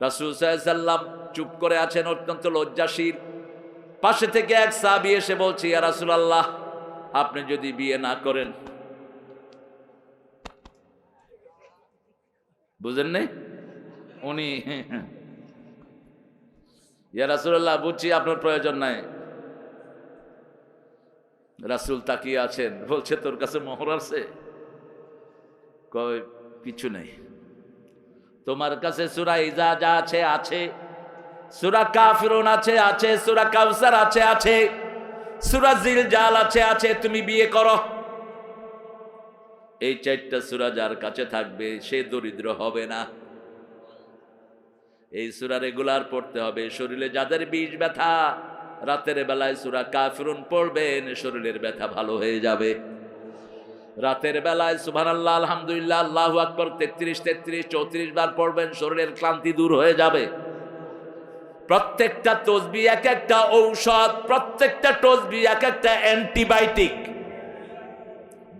রাসূল সাল্লাল্লাহু আলাইহি সাল্লাম চুপ করে আছেন, অত্যন্ত লজ্জাশীল। পাশে থেকে এক সাহাবী এসে বলছে, ইয়া রাসূলুল্লাহ, আপনি যদি বিয়ে না করেন। বুঝেন নাই? উনি ইয়া রাসূলুল্লাহ, বুঝছি আপনার প্রয়োজন নাই। রাসূল তাকিয়ে আছেন, বলছে তোর কাছে মোহর আছে? কয় কিছু নেই। তোমার কাছে সূরা ইজা যা আছে আছে, সূরা কাফিরুন আছে আছে, সূরা কাউসার আছে আছে, সূরা জিলজাল আছে আছে, তুমি বিয়ে করো। এই চারটা সূরা যার কাছে থাকবে সে দরিদ্র হবে না। এই সূরা রেগুলার পড়তে হবে। শরীরে যাদের বিষ ব্যথা, রাতের বেলায় সূরা কাফিরুন পড়বেন, শরীরের ব্যথা ভালো হয়ে যাবে। রাতের বেলায় সুবহানাল্লাহ, আলহামদুলিল্লাহ, আল্লাহু আকবার 33 33 34 বার পড়বেন, শরীরের ক্লান্তি দূর হয়ে যাবে। প্রত্যেকটা তাসবিহ এক একটা ঔষধ, প্রত্যেকটা তাসবিহ এক একটা অ্যান্টিবায়োটিক।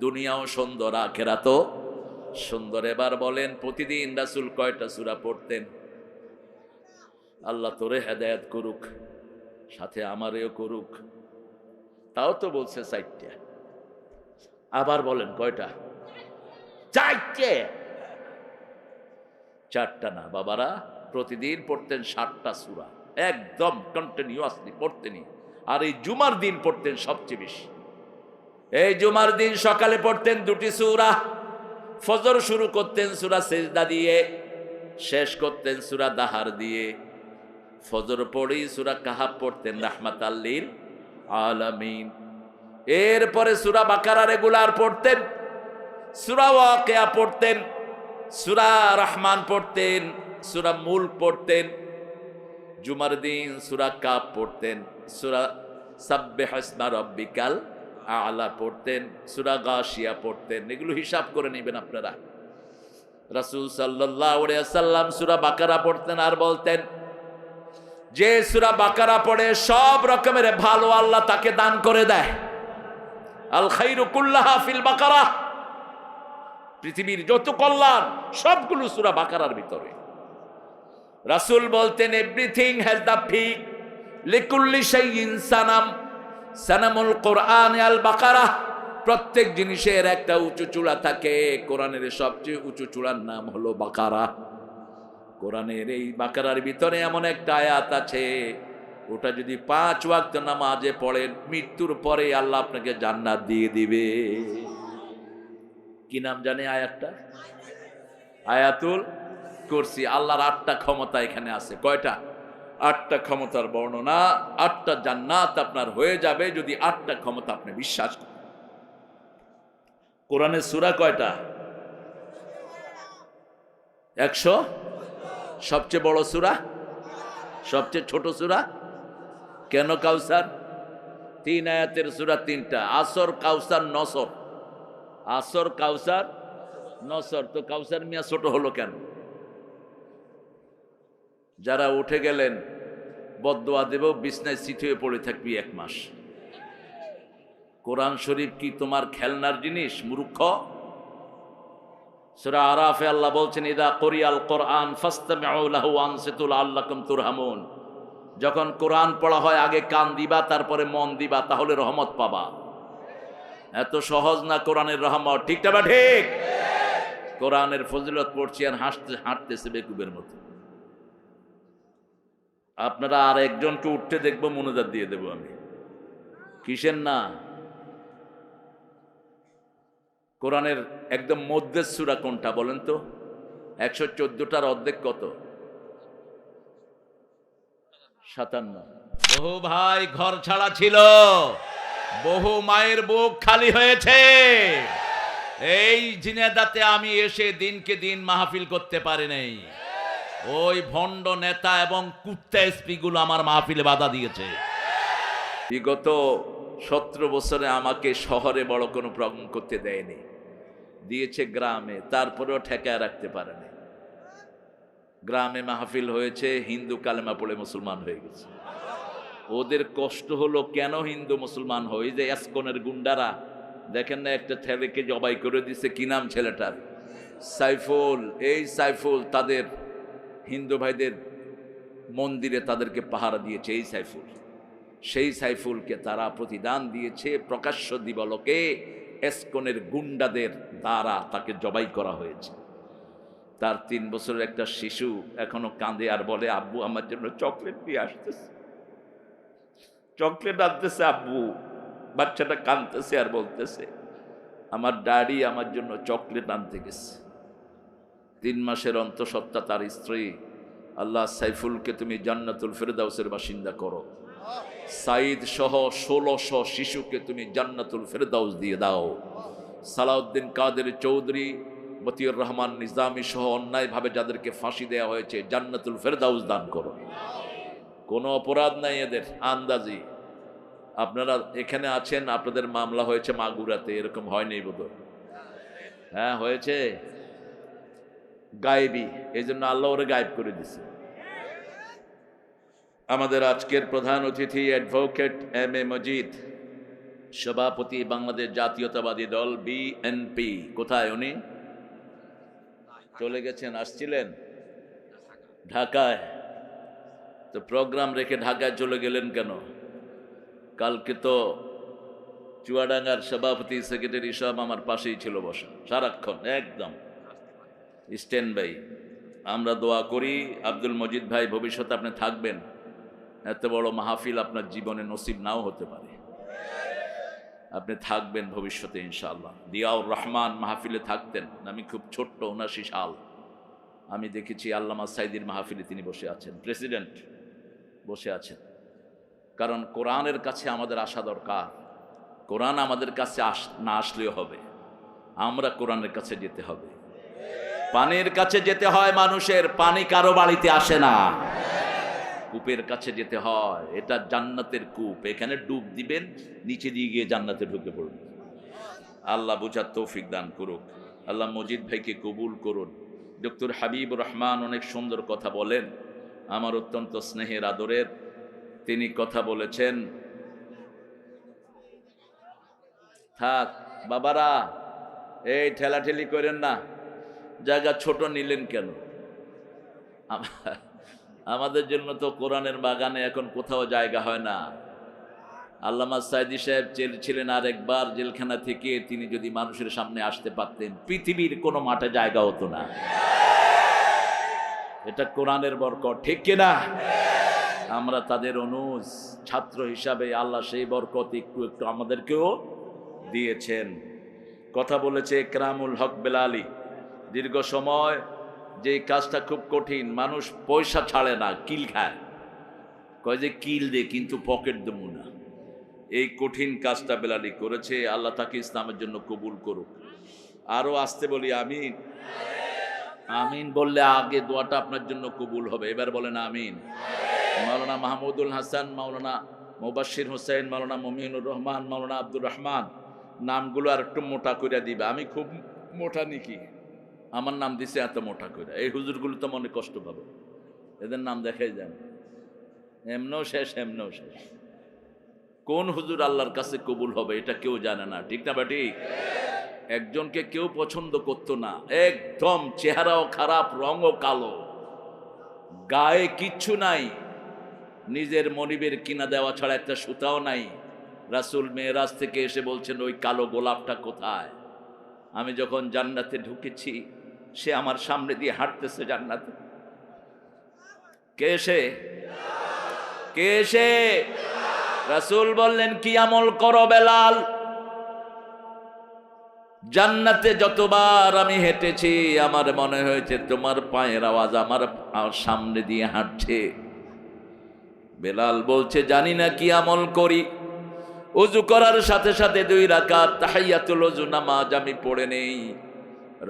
দুনিয়াও সুন্দর, আখিরাতও সুন্দর। এবার বলেন, প্রতিদিন রাসূল কয়টা সূরা পড়তেন? আল্লাহ তোরে হেদায়েত করুক, সাথে আমারেও করুক। তাও তো বলছে 4টা। আবার বলেন কয়টা? 4টে। 4টা না বাবারা, প্রতিদিন পড়তেন 7টা সূরা, একদম কন্টিনিউয়াসলি পড়তেনই। আর এই জুমার দিন পড়তেন সবচেয়ে বেশি। এই জুমার দিন সকালে পড়তেন 2টি সূরা। ফজর শুরু করতেন সূরা সিজদা দিয়ে, শেষ করতেন সূরা দাহার দিয়ে। ফজর পড়েই সূরা কাহাফ পড়তেন, রাহমাতাল লিল আলামিন। এরপরে সূরা বাকারা রেগুলার পড়তেন, সূরা ওয়াকিয়া পড়তেন, সূরা রহমান পড়তেন, সূরা মুলক পড়তেন। জুমার দিন সূরা কাফ পড়তেন, সূরা সাব্বিহ ইসমা রাব্বিকাল আ'লা পড়তেন, সূরা গাশিয়া পড়তেন। এগুলো হিসাব করে নেবেন আপনারা। রাসূল সাল্লাল্লাহু আলাইহি ওয়াসাল্লাম সূরা বাকারা পড়তেন আর বলতেন, যে সূরা বাকারা পড়ে সব রকমের ভালো আল্লাহ তাকে দান করে দেয়। আল খায়রু কুল্লাহা ফিল বাকারা। পৃথিবীর যত কল্যাণ সবগুলো সূরা বাকারার ভিতরে। রাসূল বলতেন, everything has the peak, লিকুল্লি শাইইন Sanam, সানামুল কোরআন আল বাকারা। প্রত্যেক জিনিসের একটা উঁচু চূড়া থাকে, কোরআনের সবচেয়ে উঁচু চূড়ার নাম হলো বাকারা। কোরআনের এই বাকারার ভিতরে এমন একটা আয়াত আছে, ওটা যদি 5 ওয়াক্ত নামাজে পড়েন, মৃত্যুর পরে আল্লাহ আপনাকে জান্নাত দিয়ে দিবে। কি নাম জানে আয়াতটা? আয়াতুল কুরসি। আল্লাহর 8টা ক্ষমতা এখানে আছে। কয়টা? 8টা ক্ষমতার বর্ণনা। 8টা জান্নাত আপনার হয়ে যাবে যদি 8টা ক্ষমতা আপনি বিশ্বাস করেন। কোরআনের সূরা কয়টা? 100। সবচেয়ে বড় সূরা? সবচেয়ে ছোট সূরা? কেন কাউসার? 3 আয়াতের সূরা 3টা। আসর, কাউসার, নসর। আসর, কাউসার, নসর। তো কাউসার মিয়া ছোট হলো কেন? যারা উঠে গেলেন বদদোয়া দেব, বিছনায় সিট হয়ে পড়ে থাকবি 1 মাস। কোরআন শরীফ কি তোমার খেলনার জিনিস মূর্খ? সূরা আরাফে আল্লাহ বলছেন, ইদা কুরিয়াল কোরআন ফাসতামিউ লাহু ওয়ানসিতু লাআল্লাকুম তুরহামুন। যখন কোরআন পড়া হয় আগে কান দিবা, তারপরে মন দিবা, তাহলে রহমত পাবা। এত সহজ না কোরআনের রহমত। ঠিক না বা ঠিক? কোরআনের ফজিলত পড়ছি আর হাঁটতেছে বেকুবের মতো। আপনারা আর একজনকে উঠতে দেখবো, মুনাজাত দিয়ে দেবো আমি। কিসের না? কোরআনের একদম মধ্যের সূরা কোনটা বলেন তো? 114টার অর্ধেক কত? 57। বহু ভাই ঘর ছাড়া ছিল, বহু মায়ের বুক খালি হয়েছে। এই ঝিনাইদহতে আমি এসে দিনকে দিন মাহফিল করতে পারি নাই। ওই ভণ্ড নেতা এবং কুত্তা এসপি গুলো আমার মাহফিলে বাধা দিয়েছে। বিগত 17 বছরে আমাকে শহরে বড় কোনো প্রোগ্রাম করতে দেয়নি, দিয়েছে গ্রামে, তারপরেও ঠেকায় রাখতে পারেনি। গ্রামে মাহফিল হয়েছে, হিন্দু কালেমা পড়ে মুসলমান হয়ে গেছে। ওদের কষ্ট হলো, কেন হিন্দু মুসলমান হয়? যে এসকনের গুন্ডারা দেখেন না, একটা ছেলেকে জবাই করে দিছে। কি নাম ছেলেটার? সাইফুল। এই সাইফুল তাদের হিন্দু ভাইদের মন্দিরে তাদেরকে পাহারা দিয়েছে এই সাইফুল। সেই সাইফুলকে তারা প্রতিদান দিয়েছে প্রকাশ্য দিবালোকে এসকনের গুন্ডাদের দ্বারা তাকে জবাই করা হয়েছে। তার 3 বছরের একটা শিশু এখনো কাঁদে আর বলে, আব্বু আমার জন্য চকলেট দিয়ে আসতেছে, চকলেট আনতেছে আব্বু। বাচ্চাটা কাঁদতেছে আর বলতেছে, আমার ড্যাডি আমার জন্য চকলেট আনতে গেছে। 3 মাসের অন্তঃসত্ত্বা তার স্ত্রী, আল্লাহ সাইফুলকে তুমি জান্নাতুল ফেরদাউসের বাসিন্দা করো। সাইদ সহ 1600 শিশুকে তুমি জান্নাতুল ফেরদাউস দিয়ে দাও। সালাউদ্দিন কাদের চৌধুরী, মতিউর রহমান নিজামী সহ অন্যায়ভাবে যাদেরকে ফাঁসি দেওয়া হয়েছে জান্নাতুল ফেরদাউস দান করো। কোনো অপরাধ নাই এদের, আন্দাজি। আপনারা এখানে আছেন, আপনাদের মামলা হয়েছে মাগুরাতে, এরকম হয়নি বোধহয়? হ্যাঁ হয়েছে, গায়েবী, এই জন্য আল্লাহ ওরে গায়েব করে দিছে। আমাদের আজকের প্রধান অতিথি অ্যাডভোকেট এম এ মজিদ, সভাপতি বাংলাদেশ জাতীয়তাবাদী দল বিএনপি। কোথায় উনি? চলে গেছেন, আসছিলেন ঢাকায়। তো প্রোগ্রাম রেখে ঢাকায় চলে গেলেন কেন? কালকে তো চুয়াডাঙ্গার সভাপতি সেক্রেটারি সব আমার পাশেই ছিল বসা সারাক্ষণ, একদম স্ট্যান্ড বাই। আমরা দোয়া করি আব্দুল মজিদ ভাই ভবিষ্যতে আপনি থাকবেন। এত বড় মাহফিল আপনার জীবনে নসিব নাও হতে পারে, আপনি থাকবেন ভবিষ্যতে ইনশাআল্লাহ। দিয়াউর রহমান মাহফিলে থাকতেন, আমি খুব ছোট্ট 79 সাল আমি দেখেছি আল্লামা সাইদির মাহফিলে তিনি বসে আছেন, প্রেসিডেন্ট বসে আছেন। কারণ কোরআনের কাছে আমাদের আসা দরকার। কোরআন আমাদের কাছে না আসলেও হবে, আমরা কোরআনের কাছে যেতে হবে। পানির কাছে যেতে হয় মানুষের, পানি কারো বাড়িতে আসে না। কূপের কাছে যেতে হয়, এটা জান্নাতের কূপ, এখানে ডুব দিবেন, নিচে দিয়ে গিয়ে জান্নাতে ঢুকে পড়বেন। আল্লাহ বুঝার তৌফিক দান করুক। আল্লাহ মজিদ ভাইকে কবুল করুন। ডক্টর হাবিবুর রহমান অনেক সুন্দর কথা বলেন, আমার অত্যন্ত স্নেহের আদরের। তিনি কথা বলেছেন, থাক বাবারা, এই ঠেলাঠেলি করেন না, জায়গা ছোট নিলেন কেন? আমাদের জন্য তো কোরআনের বাগানে এখন কোথাও জায়গা হয় না। আল্লামা সাইদি সাহেব ছিলেন আরেকবার জেলখানা থেকে, তিনি যদি মানুষের সামনে আসতে পারতেন, পৃথিবীর কোনো মাঠে জায়গা হতো না। এটা কোরআনের বরকত, ঠিক কিনা? আমরা তাদের অনুজ ছাত্র হিসাবে আল্লাহ সেই বরকত একটু একটু আমাদেরকেও দিয়েছেন। কথা বলেছে একরামুল হক বেলালি, দীর্ঘ সময় যে কাজটা খুব কঠিন, মানুষ পয়সা ছাড়ে না, কিল খায়, কয় যে কিল দে কিন্তু পকেট দেবো না। এই কঠিন কাজটা বেলালি করেছে, আল্লাহ তাকে ইসলামের জন্য কবুল করুক। আরো আসতে বলি আমিন। আমিন বললে আগে দোয়াটা আপনার জন্য কবুল হবে। এবার বলেন আমিন। মাওলানা মাহমুদুল হাসান, মাওলানা মুবাশশির হোসেন, মাওলানা মমিনুর রহমান, মাওলানা আব্দুর রহমান, নামগুলো আর একটু মোটা করে দিবে। আমি খুব মোটা নাকি? আমার নাম দিছে এত মোটা করে, এই হুজুরগুলো তো মনে কষ্ট পাবে, এদের নাম দেখাই যান, এমনও শেষ এমনও শেষ। কোন হুজুর আল্লাহর কাছে কবুল হবে এটা কেউ জানে না, ঠিক না বাটি? একজনকে কেউ পছন্দ করতো না, একদম চেহারাও খারাপ, রঙও কালো, গায়ে কিচ্ছু নাই, নিজের মনিবের কিনা দেওয়া ছাড়া একটা সুতাও নাই। রাসূল মেরাজ থেকে এসে বলছেন, ওই কালো গোলাপটা কোথায়? আমি যখন জান্নাতে ঢুকেছি, সে আমার সামনে দিয়ে হাঁটতেছে জান্নাতে। কে সে? কে সে? রাসূল বললেন, কি আমল করো বেলাল? জান্নাতে যতবার আমি হেঁটেছি আমার মনে হয়েছে তোমার পায়ের আওয়াজ আমার সামনে দিয়ে হাঁটছে। বেলাল বলছে, জানি না কি আমল করি, ওযু করার সাথে সাথে 2 রাকাত তাহিয়াতুল ওযু নামাজ আমি পড়ে নেই।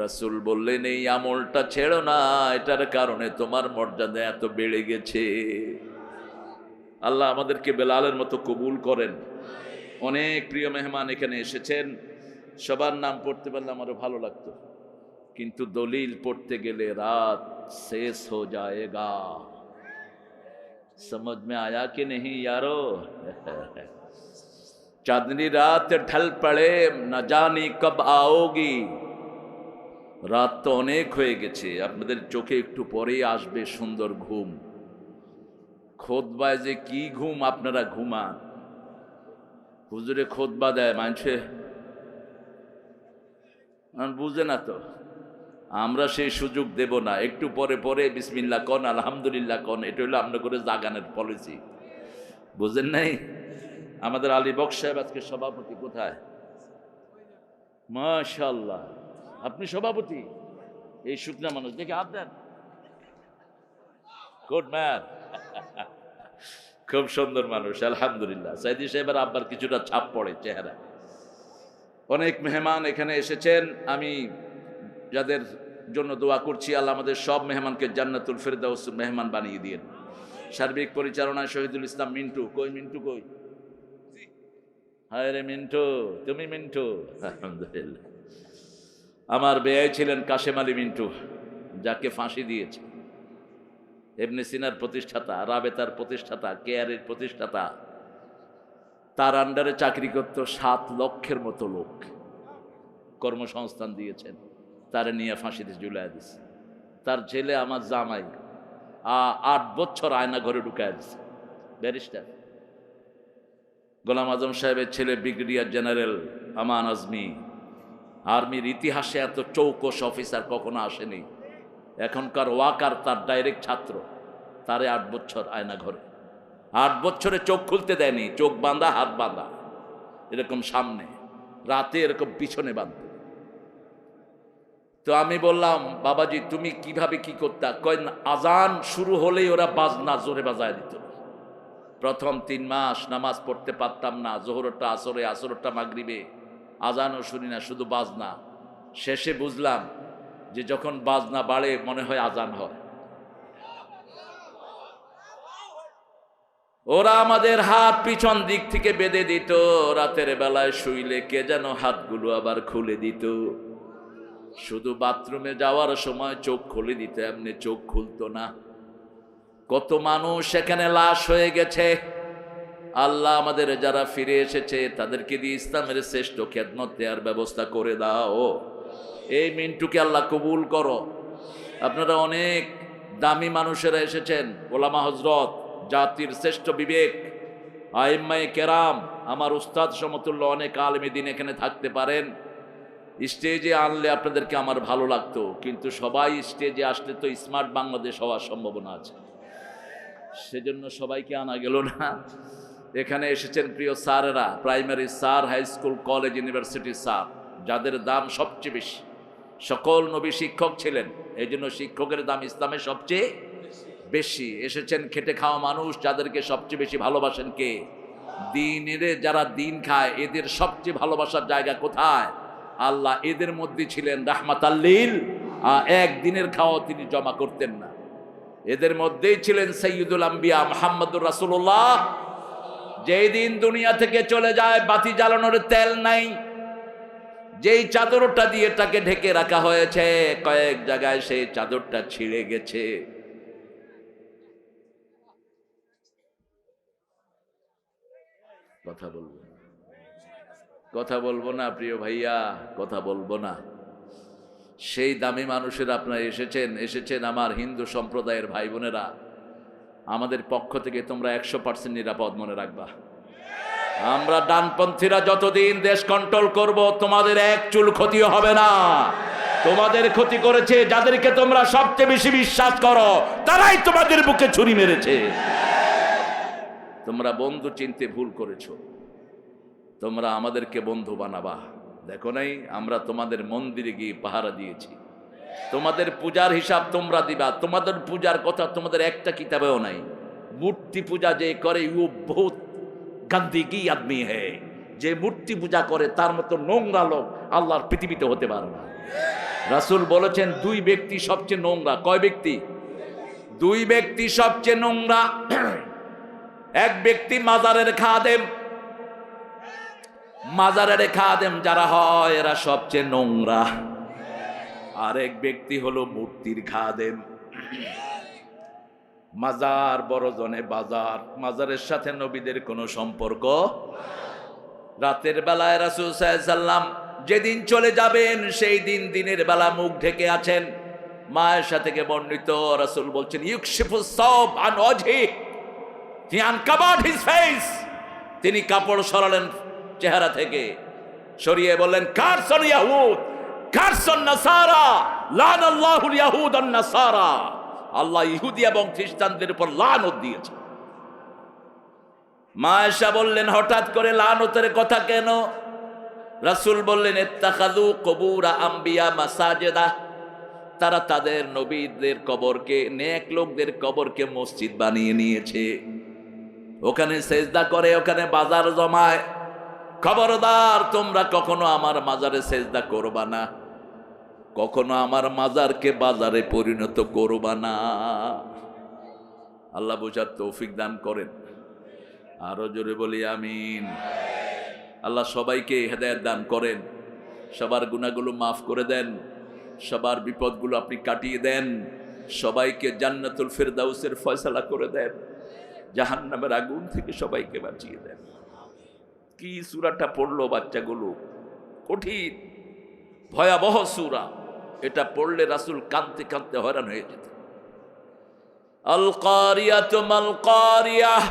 রাসূল বললেন, এই আমলটা ছেড়ো না, এটার কারণে তোমার মর্যাদা এত বেড়ে গেছে। আল্লাহ আমাদেরকে বেলালের মতো কবুল করেন। অনেক প্রিয় মেহমান এখানে এসেছেন, সবার নাম পড়তে পারলে আমারও ভালো লাগতো, কিন্তু দলিল পড়তে গেলে রাত শেষ হো যায়েগা। समझ में आया कि नहीं यारो? चांदनी रात ढल पड़े, न जानी कब आओगी। রাত তো অনেক হয়ে গেছে, আপনাদের চোখে একটু পরেই আসবে সুন্দর ঘুম। খোদবায় যে কি ঘুম, আপনারা ঘুমান। হুজুরে খোদবা দেয়, মানুষে বুঝে না তো, আমরা সেই সুযোগ দেব না। একটু পরে পরে বিসমিল্লাহ কন, আলহামদুলিল্লাহ কন, এটা হলো আমরা করে জাগানের পলিসি, বুঝেন নাই? আমাদের আলী বক্স সাহেব আজকে সভাপতি, কোথায়? মাশাআল্লাহ, আপনি সভাপতি? এই শুকনা মানুষ দেখে হাত দেন, গুড ম্যান। খুব সুন্দর মানুষ, আলহামদুলিল্লাহ। সাইদি সাহেবের আব্বার কিছুটা ছাপ পড়ে চেহারা। অনেক মেহমান এখানে এসেছেন, আমি যাদের জন্য দোয়া করছি, আল্লাহ আমাদের সব মেহমানকে জান্নাতুল ফেরদাউস মেহমান বানিয়ে দিয়েন। সার্বিক পরিচালনায় শহীদুল ইসলাম মিন্টু, কই মিন্টু কই? হায় রে মিন্টু, তুমি মিন্টু, আলহামদুলিল্লাহ। আমার বেয়াই ছিলেন কাশেম আলী মিন্টু, যাকে ফাঁসি দিয়েছে। ইবনে সিনার প্রতিষ্ঠাতা, রাবেতার প্রতিষ্ঠাতা, কেয়ারের প্রতিষ্ঠাতা। তার আন্ডারে চাকরি করত 7 লক্ষের মতো লোক, কর্মসংস্থান দিয়েছেন। তারে নিয়ে ফাঁসিতে ঝুলাই দিছে। তার ছেলে আমার জামাই 8 বছর আয়না ঘরে ঢুকায় দিছে, ব্যারিস্টার। গোলাম আজম সাহেবের ছেলে ব্রিগেডিয়ার জেনারেল আমান আজমি, আর্মির ইতিহাসে এত চৌকস অফিসার কখনো আসেনি। এখনকার ওয়াকার তার ডাইরেক্ট ছাত্র, তারে 8 বছর আয়না ঘরে। 8 বছরে চোখ খুলতে দেয়নি, চোখ বাঁধা, হাত বাঁধা, এরকম সামনে, রাতে এরকম পিছনে বাঁধত। তো আমি বললাম, বাবাজি তুমি কিভাবে কি করতা? কয় আজান শুরু হলেই ওরা বাজনা জোরে বাজায় দিত। প্রথম 3 মাস নামাজ পড়তে পারতাম না, জোহরটা আসরে, আসরটা মাগরিবে, আজানও শুনি না, শুধু বাজনা। শেষে বুঝলাম যে যখন বাজনা বাড়ে মনে হয় আজান হয়। ওরা আমাদের হাত পিছন দিক থেকে বেঁধে দিত, রাতের বেলায় শুইলে কে যেন হাতগুলো আবার খুলে দিত। শুধু বাথরুমে যাওয়ার সময় চোখ খুলে দিত, এমনি চোখ খুলতো না। কত মানুষ এখানে লাশ হয়ে গেছে। আল্লাহ আমাদের যারা ফিরে এসেছে তাদেরকে দিয়ে ইসলামের শ্রেষ্ঠ খেদমত দেওয়ার ব্যবস্থা করে দাও। এই মিন্টুকে আল্লাহ কবুল করো। আপনারা অনেক দামি মানুষেরা এসেছেন, ওলামা হজরত, জাতির শ্রেষ্ঠ বিবেক, আইম্মায়ে কেরাম, আমার উস্তাদ সমতুল্য অনেক আলেম দিন এখানে থাকতে পারেন। স্টেজে আনলে আপনাদেরকে আমার ভালো লাগতো, কিন্তু সবাই স্টেজে আসলে তো স্মার্ট বাংলাদেশ হওয়ার সম্ভাবনা আছে, সেজন্য সবাইকে আনা গেল না। এখানে এসেছেন প্রিয় স্যারেরা, primary sir, high school, college, ইউনিভার্সিটির স্যার, যাদের দাম সবচেয়ে বেশি। সকল নবী শিক্ষক ছিলেন, এই জন্য শিক্ষকের দাম ইসলামে সবচেয়ে বেশি। এসেছেন খেটে খাওয়া মানুষ, যাদেরকে সবচেয়ে বেশি ভালোবাসেন কে? দিনের যারা দিন খায়, এদের সবচেয়ে ভালোবাসার জায়গা কোথায়? আল্লাহ এদের মধ্যে ছিলেন রাহমাতাল লিল, একদিনের খাওয়া তিনি জমা করতেন না। এদের মধ্যেই ছিলেন সাইয়্যিদুল আম্বিয়া মুহাম্মদুর রাসূলুল্লাহ। যেই দিন দুনিয়া থেকে চলে যায়, বাতি জ্বালানোর তেল নাই। যেই চাদরটা দিয়ে তাকে ঢেকে রাখা হয়েছে, কয়েক জায়গায় সেই চাদরটা ছিঁড়ে গেছে। কথা বলবো, কথা বলবো না প্রিয় ভাইয়া, কথা বলবো না। সেই দামি মানুষের আপনারা এসেছেন আমার হিন্দু সম্প্রদায়ের ভাই বোনেরা। আমাদের পক্ষ থেকে তোমরা 100% নিরাপদ মনে রাখবা। আমরা ডানপন্থীরা যতদিন দেশ কন্ট্রোল করব, তোমাদের এক চুল ক্ষতিও হবে না। তোমাদের ক্ষতি করেছে যাদেরকে তোমরা সবচেয়ে বেশি বিশ্বাস করো, তারাই তোমাদের বুকে ছুরি মেরেছে। তোমরা বন্ধু চিনতে ভুল করেছো, তোমরা আমাদেরকে বন্ধু বানাবা। দেখো নাই, আমরা তোমাদের মন্দিরে গিয়ে পাহারা দিয়েছি, তোমাদের পূজার হিসাব তোমরা দিবা। তোমাদের পূজার কথা তোমাদের একটা কিতাবেও নাই। মূর্তি পূজা যে করে ও বহুত গন্দিগি আদমি হ্যায়। যে মূর্তি পূজা করে তার মতো নোংরা লোক আল্লাহর পৃথিবীতে হতে পারে না। রাসূল বলেছেন 2 ব্যক্তি সবচেয়ে নোংরা। কয় ব্যক্তি? 2 ব্যক্তি সবচেয়ে নোংরা। এক ব্যক্তি মাজারের খাদেম। মাজারের খাদেম যারা হয় এরা সবচেয়ে নোংরা। আরেক ব্যক্তি হলো মূর্তির খাদেম। মাজার বড় জনে বাজার, মাজারের সাথে নবীদের কোনো সম্পর্ক। রাতের বেলায় রাসূল সাল্লাল্লাহু আলাইহি সাল্লাম যেদিন চলে যাবেন সেই দিন দিনের বেলা মুখ ঢেকে আছেন। মায়েশা থেকে বর্ণিত, রাসূল বলছেন ইউকশিফুস সাওব আন ওয়াজহি, He uncovered his face. তিনি কাপড় সরালেন চেহারা থেকে, সরিয়ে বললেন, কারসন ইয়াহুদ, কারসন নাসারা, লানাল্লাহুল ইয়াহুদ ওয়ান নাসারা। আল্লাহ ইহুদি এবং খ্রিস্টানদের উপর লানত দিয়েছে। মা আয়েশা বললেন, হঠাৎ করে লানতের কথা কেন? রাসূল বললেন, ইত্তাখাযু কুবুরা আম্বিয়া মাসাজিদা। তারা তাদের নবীদের কবরকে, নেক লোকদের কবরকে মসজিদ বানিয়ে নিয়েছে, ওখানে সেজদা করে, ওখানে বাজার জমায়। খবরদার, তোমরা কখনো আমার মাজারে সেজদা করবা না, কখনো আমার মাজারকে বাজারে পরিণত করবা না। আল্লাহ বুঝার তৌফিক দান করেন। আরো জোরে বলি আমিন। আল্লাহ সবাইকে হেদায়েত দান করেন, সবার গুনাহগুলো মাফ করে দেন, সবার বিপদগুলো আপনি কাটিয়ে দেন, সবাইকে জান্নাতুল ফিরদাউসের ফয়সালা করে দেন, জাহান্নামের আগুন থেকে সবাইকে বাঁচিয়ে দেন। কি সূরাটা পড়লো বাচ্চাগুলো, কঠিন ভয়াবহ সূরা। এটা পড়লে রাসূল কাঁদতে কাঁদতে হয়রান হয়ে যেত। আল কারিয়াতু মাল কারিয়াহ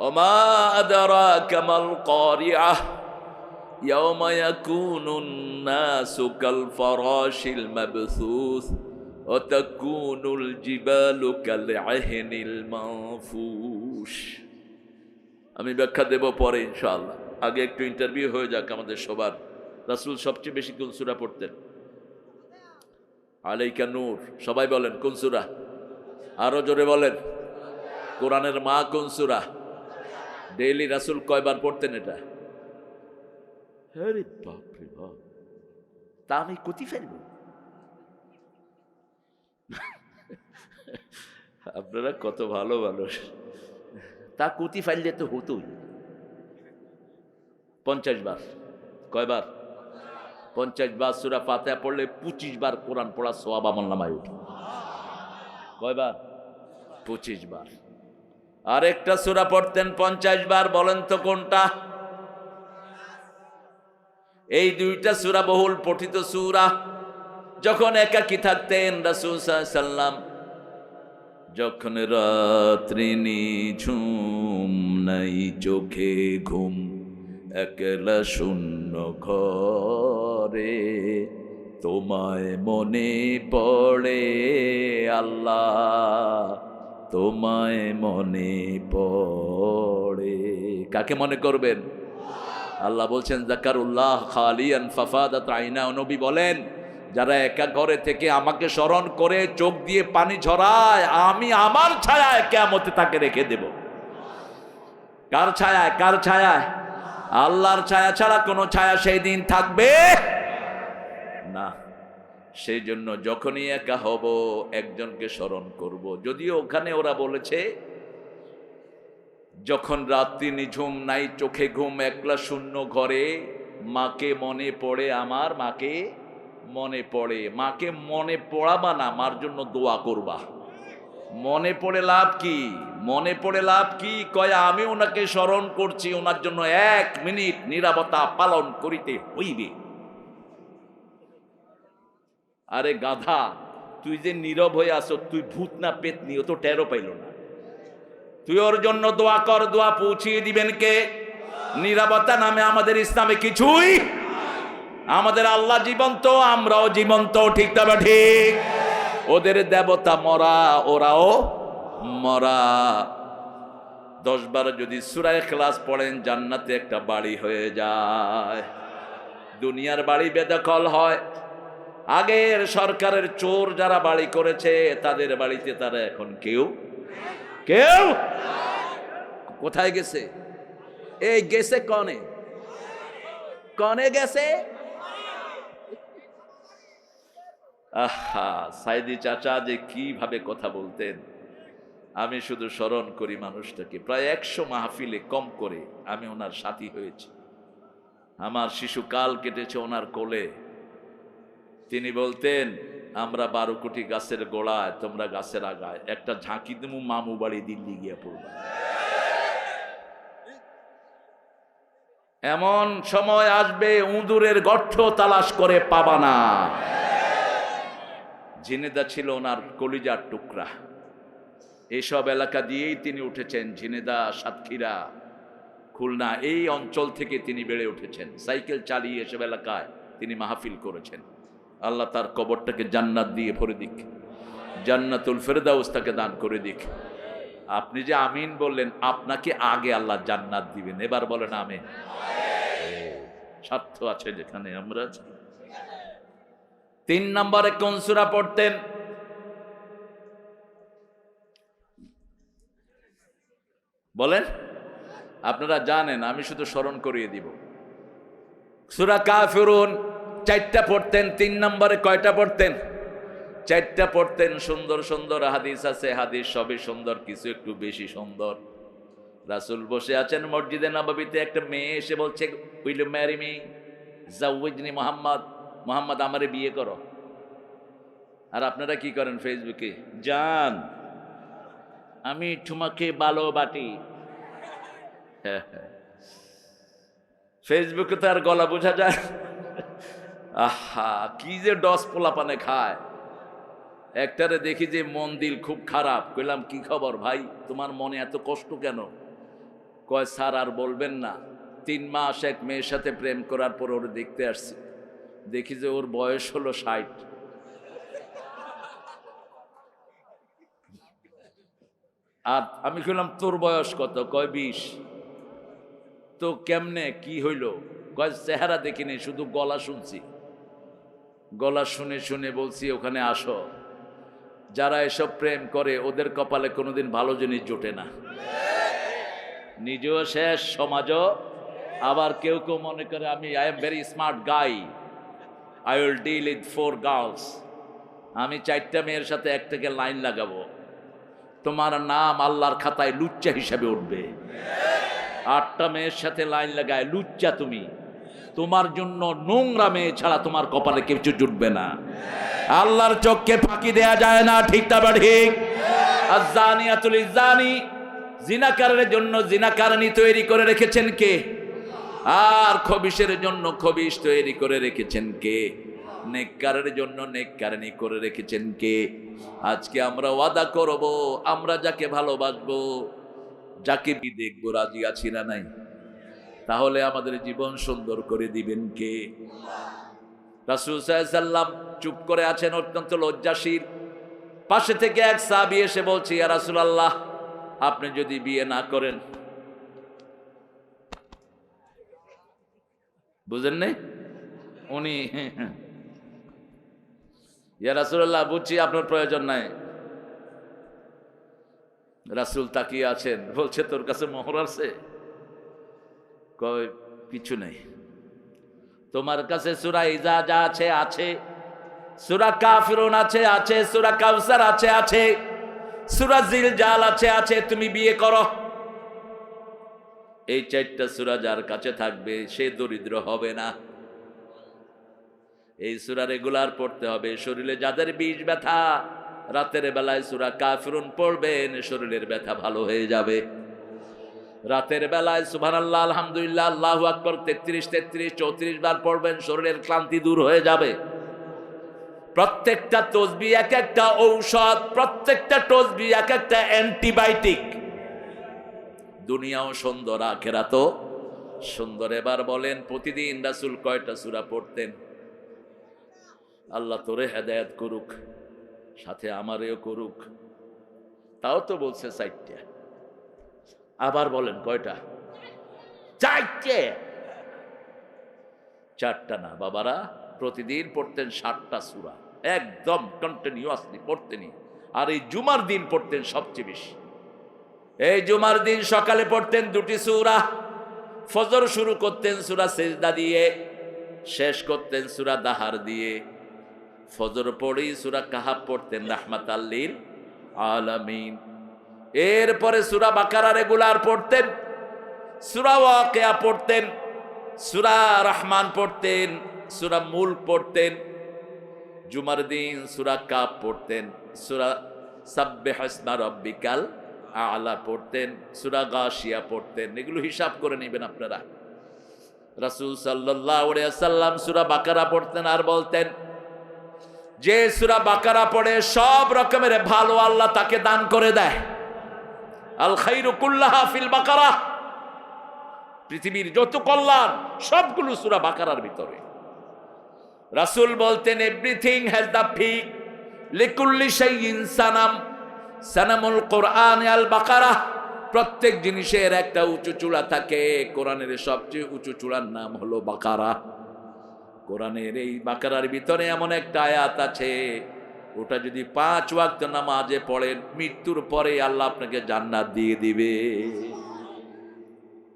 ওমা আদরাকা মাল কারিয়াহ ইয়াওমা ইয়াকুনুন নাসু কাল ফারাশিল মাবসুস ওয়া তাকুনুল জিবালু কাল আহিনিল মানফুশ। আমি ব্যাখ্যা দেব পরে ইনশাআল্লাহ, আগে একটু ইন্টারভিউ হয়ে যাক আমাদের সবার। রাসূল সবচেয়ে বেশি কোন সূরা পড়তেন? আলাইকা নূর। সবাই বলেন কোন সূরা? আরো জোরে বলেন। কোরআনের মা কোন সূরা? ডেইলি রাসূল কয়বার পড়তেন এটা? আরে বাপ রে বাপ, তা আমি কতি ফেলব? আপনারা কত ভালো মানুষ, তা কুতি ফাইলে তো হতোই। 50 বার। কয়বার? 50 বার সূরা ফাতিহা পড়লে 25 বার কোরআন পড়া সওয়াব আমল নামায় ওঠে। কয়বার? 25 বার। আরেকটা সূরা পড়তেন 50 বার, বলেন তো কোনটা? এই দুইটা সূরা বহুল পঠিত সূরা। যখন একাকী থাকতেন রাসূল সাল্লাল্লাহু আলাইহি সাল্লাম, যখন রাত্রি নিঝুম, নাই চোখে ঘুম, একলা শূন্য ঘরে, তোমায় মনে পড়ে আল্লাহ, তোমায় মনে পড়ে। কাকে মনে করবেন? আল্লাহ বলছেন, যাকারুল্লাহ খালিয়ান ফাফাদাত আইনা। নবী বলেন, যারা একা ঘরে থেকে আমাকে স্মরণ করে চোখ দিয়ে পানি ঝরায়, আমি আমার ছায়ায় কিয়ামতে তাকে রেখে দেব। কার ছায়ায়? কার ছায়ায়? আল্লাহর ছায়া ছাড়া কোনো ছায়া সেই দিন থাকবে না। সেই জন্য যখনই একা হব একজনকে স্মরণ করব। যদিও ওখানে ওরা বলেছে, যখন রাত্রি নিঝুম, নাই চোখে ঘুম, একলা শূন্য ঘরে, মাকে মনে পড়ে, আমার মাকে মনে পড়ে। মাকে মনে পড়াবা না, মার জন্য দোয়া করবা। মনে পড়ে লাভ কি? মনে পড়ে লাভ কি? কয় আমি ওনাকে স্মরণ করছি, ওনার জন্য 1 মিনিট নীরবতা পালন করিতে হইবে। আরে গাধা, তুই যে নীরব হয়ে আসো, তুই ভূত না পেতনি, ও তো টেরও পাইল না। তুই ওর জন্য দোয়া কর, দোয়া পৌঁছিয়ে দিবেন কে? নীরবতা নামে আমাদের ইসলামে কিছুই। আমাদের আল্লাহ জীবন্ত, আমরাও জীবন্ত, ঠিক তবে ঠিক। ওদের দেবতা মরা, ওরাও মরা। 10 বার যদি সূরা ইখলাস পড়েন, জান্নাতে একটা বাড়ি হয়ে যায়। দুনিয়ার বাড়ি বেদখল হয়। আগের সরকারের চোর যারা বাড়ি করেছে, তাদের বাড়িতে তারা এখন কেউ কোথায় গেছে? এই গেছে কনে? কনে গেছে? আহা, সাইদি চাচা যে কিভাবে কথা বলতেন, আমি শুধু স্মরণ করি মানুষটাকে। প্রায় 100 মাহফিলে কম করে আমি ওনার সাথী হয়েছি। আমার শিশুকাল কেটেছে ওনার কোলে। তিনি বলতেন, আমরা 12 কোটি গাছের গোড়ায়, তোমরা গাছের আগায়, একটা ঝাঁকি দিমু, মামু বাড়ি দিল্লি গিয়ে পড়বা। এমন সময় আসবে উঁদুরের গর্ত তালাশ করে পাবা না। ঝিনেদা ছিল ওনার কলিজার টুকরা। এইসব এলাকা দিয়েই তিনি উঠেছেন। ঝিনেদা, সাতক্ষীরা, খুলনা, এই অঞ্চল থেকে তিনি বেড়ে উঠেছেন। সাইকেল চালিয়ে এসব এলাকায় তিনি মাহফিল করেছেন। আল্লাহ তার কবরটাকে জান্নাত দিয়ে ভরে দিক, জান্নাতুল ফেরদাউস তাকে দান করে দিক। আপনি যে আমিন বললেন, আপনাকে আগে আল্লাহ জান্নাত দিবেন, এবার বলেন আমিন। স্বার্থ আছে যেখানে আমরা আছি। 3 নম্বরে কোন সূরা পড়তেন? বলেন, আপনারা জানেন, আমি শুধু স্মরণ করিয়ে দিব। সূরা কাফিরুন 4টা পড়তেন। 3 নম্বরে কয়টা পড়তেন? 4টা পড়তেন। সুন্দর সুন্দর হাদিস আছে, হাদিস সবই সুন্দর, কিছু একটু বেশি সুন্দর। রাসূল বসে আছেন মসজিদে নববীতে, একটা মেয়ে এসে বলছে, উইল ইউ ম্যারি মি, জাওয়াজনি মুহাম্মদ, মুহাম্মদ আমারে বিয়ে করো। আর আপনারা কি করেন ফেসবুকে, জান আমি তোমাকে ভালোবাসি। ফেসবুকে তো আর গলা বোঝা যায়। আহা, কি যে ডস পোলাপানে খায়। একটারে দেখি যে মন দিল খুব খারাপ, কইলাম কি খবর ভাই, তোমার মনে এত কষ্ট কেন? কয় স্যার আর বলবেন না, 3 মাস এক মেয়ের সাথে প্রেম করার পর ওরে দেখতে আসছি, দেখি যে ওর বয়স হলো 60। আর আমি কইলাম তোর বয়স কত? কয় 20। তো কেমনে কি হইল? কয় চেহারা দেখিনি, শুধু গলা শুনছি। গলা শুনে শুনে বলছি ওখানে আসো। যারা এসব প্রেম করে ওদের কপালে কোনোদিন ভালো জিনিস জোটে না, নিজেও শেষ, সমাজও। আবার কেউ কেউ মনে করে আমি I am very smart guy, I will deal with 4 girls. আমি 4টা মেয়ের সাথে এক থেকে লাইন লাগাবো, তোমার নাম আল্লাহর খাতায় লুচ্চা হিসাবে উঠবে। 8টা মেয়ের সাথে লাইন লাগায় লুচ্চা তুমি, তোমার জন্য নোংরা মেয়ে ছাড়া তোমার কপালে কিছু জুটবে না। আল্লাহর চোখকে ফাঁকি দেয়া যায় না, ঠিক না ঠিক? আয-যানিয়াতুল ইয-যানি, জিনাকারের জন্য জিনাকারনী তৈরি করে রেখেছেন কে? আর খবিশের জন্য খবিশ তৈরি করে রেখেছেন কে? নেককারের জন্য নেককারনী করে রেখেছেন কে? আজকে আমরা ওয়াদা করব, আমরা যাকে ভালোবাসবো, যাকে দেখবো, রাজি আছি না নাই? তাহলে আমাদের জীবন সুন্দর করে দিবেন কে? রাসূল সাল্লাল্লাহু আলাইহি সাল্লাম চুপ করে আছেন, অত্যন্ত লজ্জাশীল। পাশে থেকে এক সাহাবী এসে বলছে, ইয়া রাসূলুল্লাহ, আপনি যদি বিয়ে না করেন। বুঝেন নাই? উনি ইয়া রাসূলুল্লাহ, বুঝছি আপনার প্রয়োজন নাই। রাসূল তাকিয়ে আছেন, বলছে তোর কাছে মোহর আছে? কয় কিছু নেই। তোমার কাছে সূরা ইজা যা আছে আছে, সূরা কাফিরুন আছে আছে, সূরা কাউসার আছে আছে, সূরা জিলজাল আছে আছে, তুমি বিয়ে করো। এই 4টা সূরা যার কাছে থাকবে সে দরিদ্র হবে না। এই সূরা রেগুলার পড়তে হবে। শরীরে যাদের বিষ ব্যথা, রাতের বেলায় সূরা কাফিরুন পড়বেন, শরীরের ব্যথা ভালো হয়ে যাবে। রাতের বেলায় সুবহানাল্লাহ, আলহামদুলিল্লাহ, আল্লাহু আকবার 33 33 34 বার পড়বেন, শরীরের ক্লান্তি দূর হয়ে যাবে। প্রত্যেকটা তসবিহ এক একটা ঔষধ, প্রত্যেকটা তসবিহ এক একটা অ্যান্টিবায়োটিক। দুনিয়াও সুন্দর, আখিরাতও সুন্দর। এবার বলেন, প্রতিদিন রাসূল কয়টা সূরা পড়তেন? আল্লাহ তোরে হেদায়েত করুক, সাথে আমারেও করুক। তাও তো বলছে 4টা। আবার বলেন কয়টা? 4টে। 4টা না বাবারা, প্রতিদিন পড়তেন 7টা সূরা, একদম কন্টিনিউয়াসলি পড়তেনই। আর এই জুমার দিন পড়তেন সবচেয়ে বেশি। এই জুমার দিন সকালে পড়তেন 2টি সূরা। ফজর শুরু করতেন সূরা সিজদা দিয়ে, শেষ করতেন সূরা দাহার দিয়ে। ফজর পড়েই সূরা কাহাফ পড়তেন, রাহমাতাল লিল আলামিন। এরপরে সূরা বাকারা রেগুলার পড়তেন, সূরা ওয়াকিয়া পড়তেন, সূরা রহমান পড়তেন, সূরা মুলক পড়তেন। জুমার দিন সূরা কাফ পড়তেন, সূরা সাব্বিহ ইসমা রাব্বিকাল আ'লা পড়তেন, সূরা গাশিয়া পড়তেন। এগুলো হিসাব করে নেবেন আপনারা। রাসূল সাল্লাল্লাহু আলাইহি ওয়াসাল্লাম সূরা বাকারা পড়তেন আর বলতেন, যে সূরা বাকারা পড়ে সব রকমের ভালো আল্লাহ তাকে দান করে দেয়। আল খাইরু কুল্লাহা ফিল বাকারা, পৃথিবীর যত কল্যাণ সবগুলো সূরা বাকারার ভিতরে। রাসূল বলতেন everything has the peak লিকুল্লি শাইইন Sanam, সানামুল কোরআন আল বাকারা, প্রত্যেক জিনিসের একটা উঁচু চূড়া থাকে, কোরআনের সবচেয়ে উঁচু চূড়ার নাম হলো বাকারা। কোরআনের এই বাকারার ভিতরে এমন একটা আয়াত আছে, ওটা যদি 5 ওয়াক্ত নামাজে পড়েন মৃত্যুর পরে আল্লাহ আপনাকে জান্নাত দিয়ে দিবে।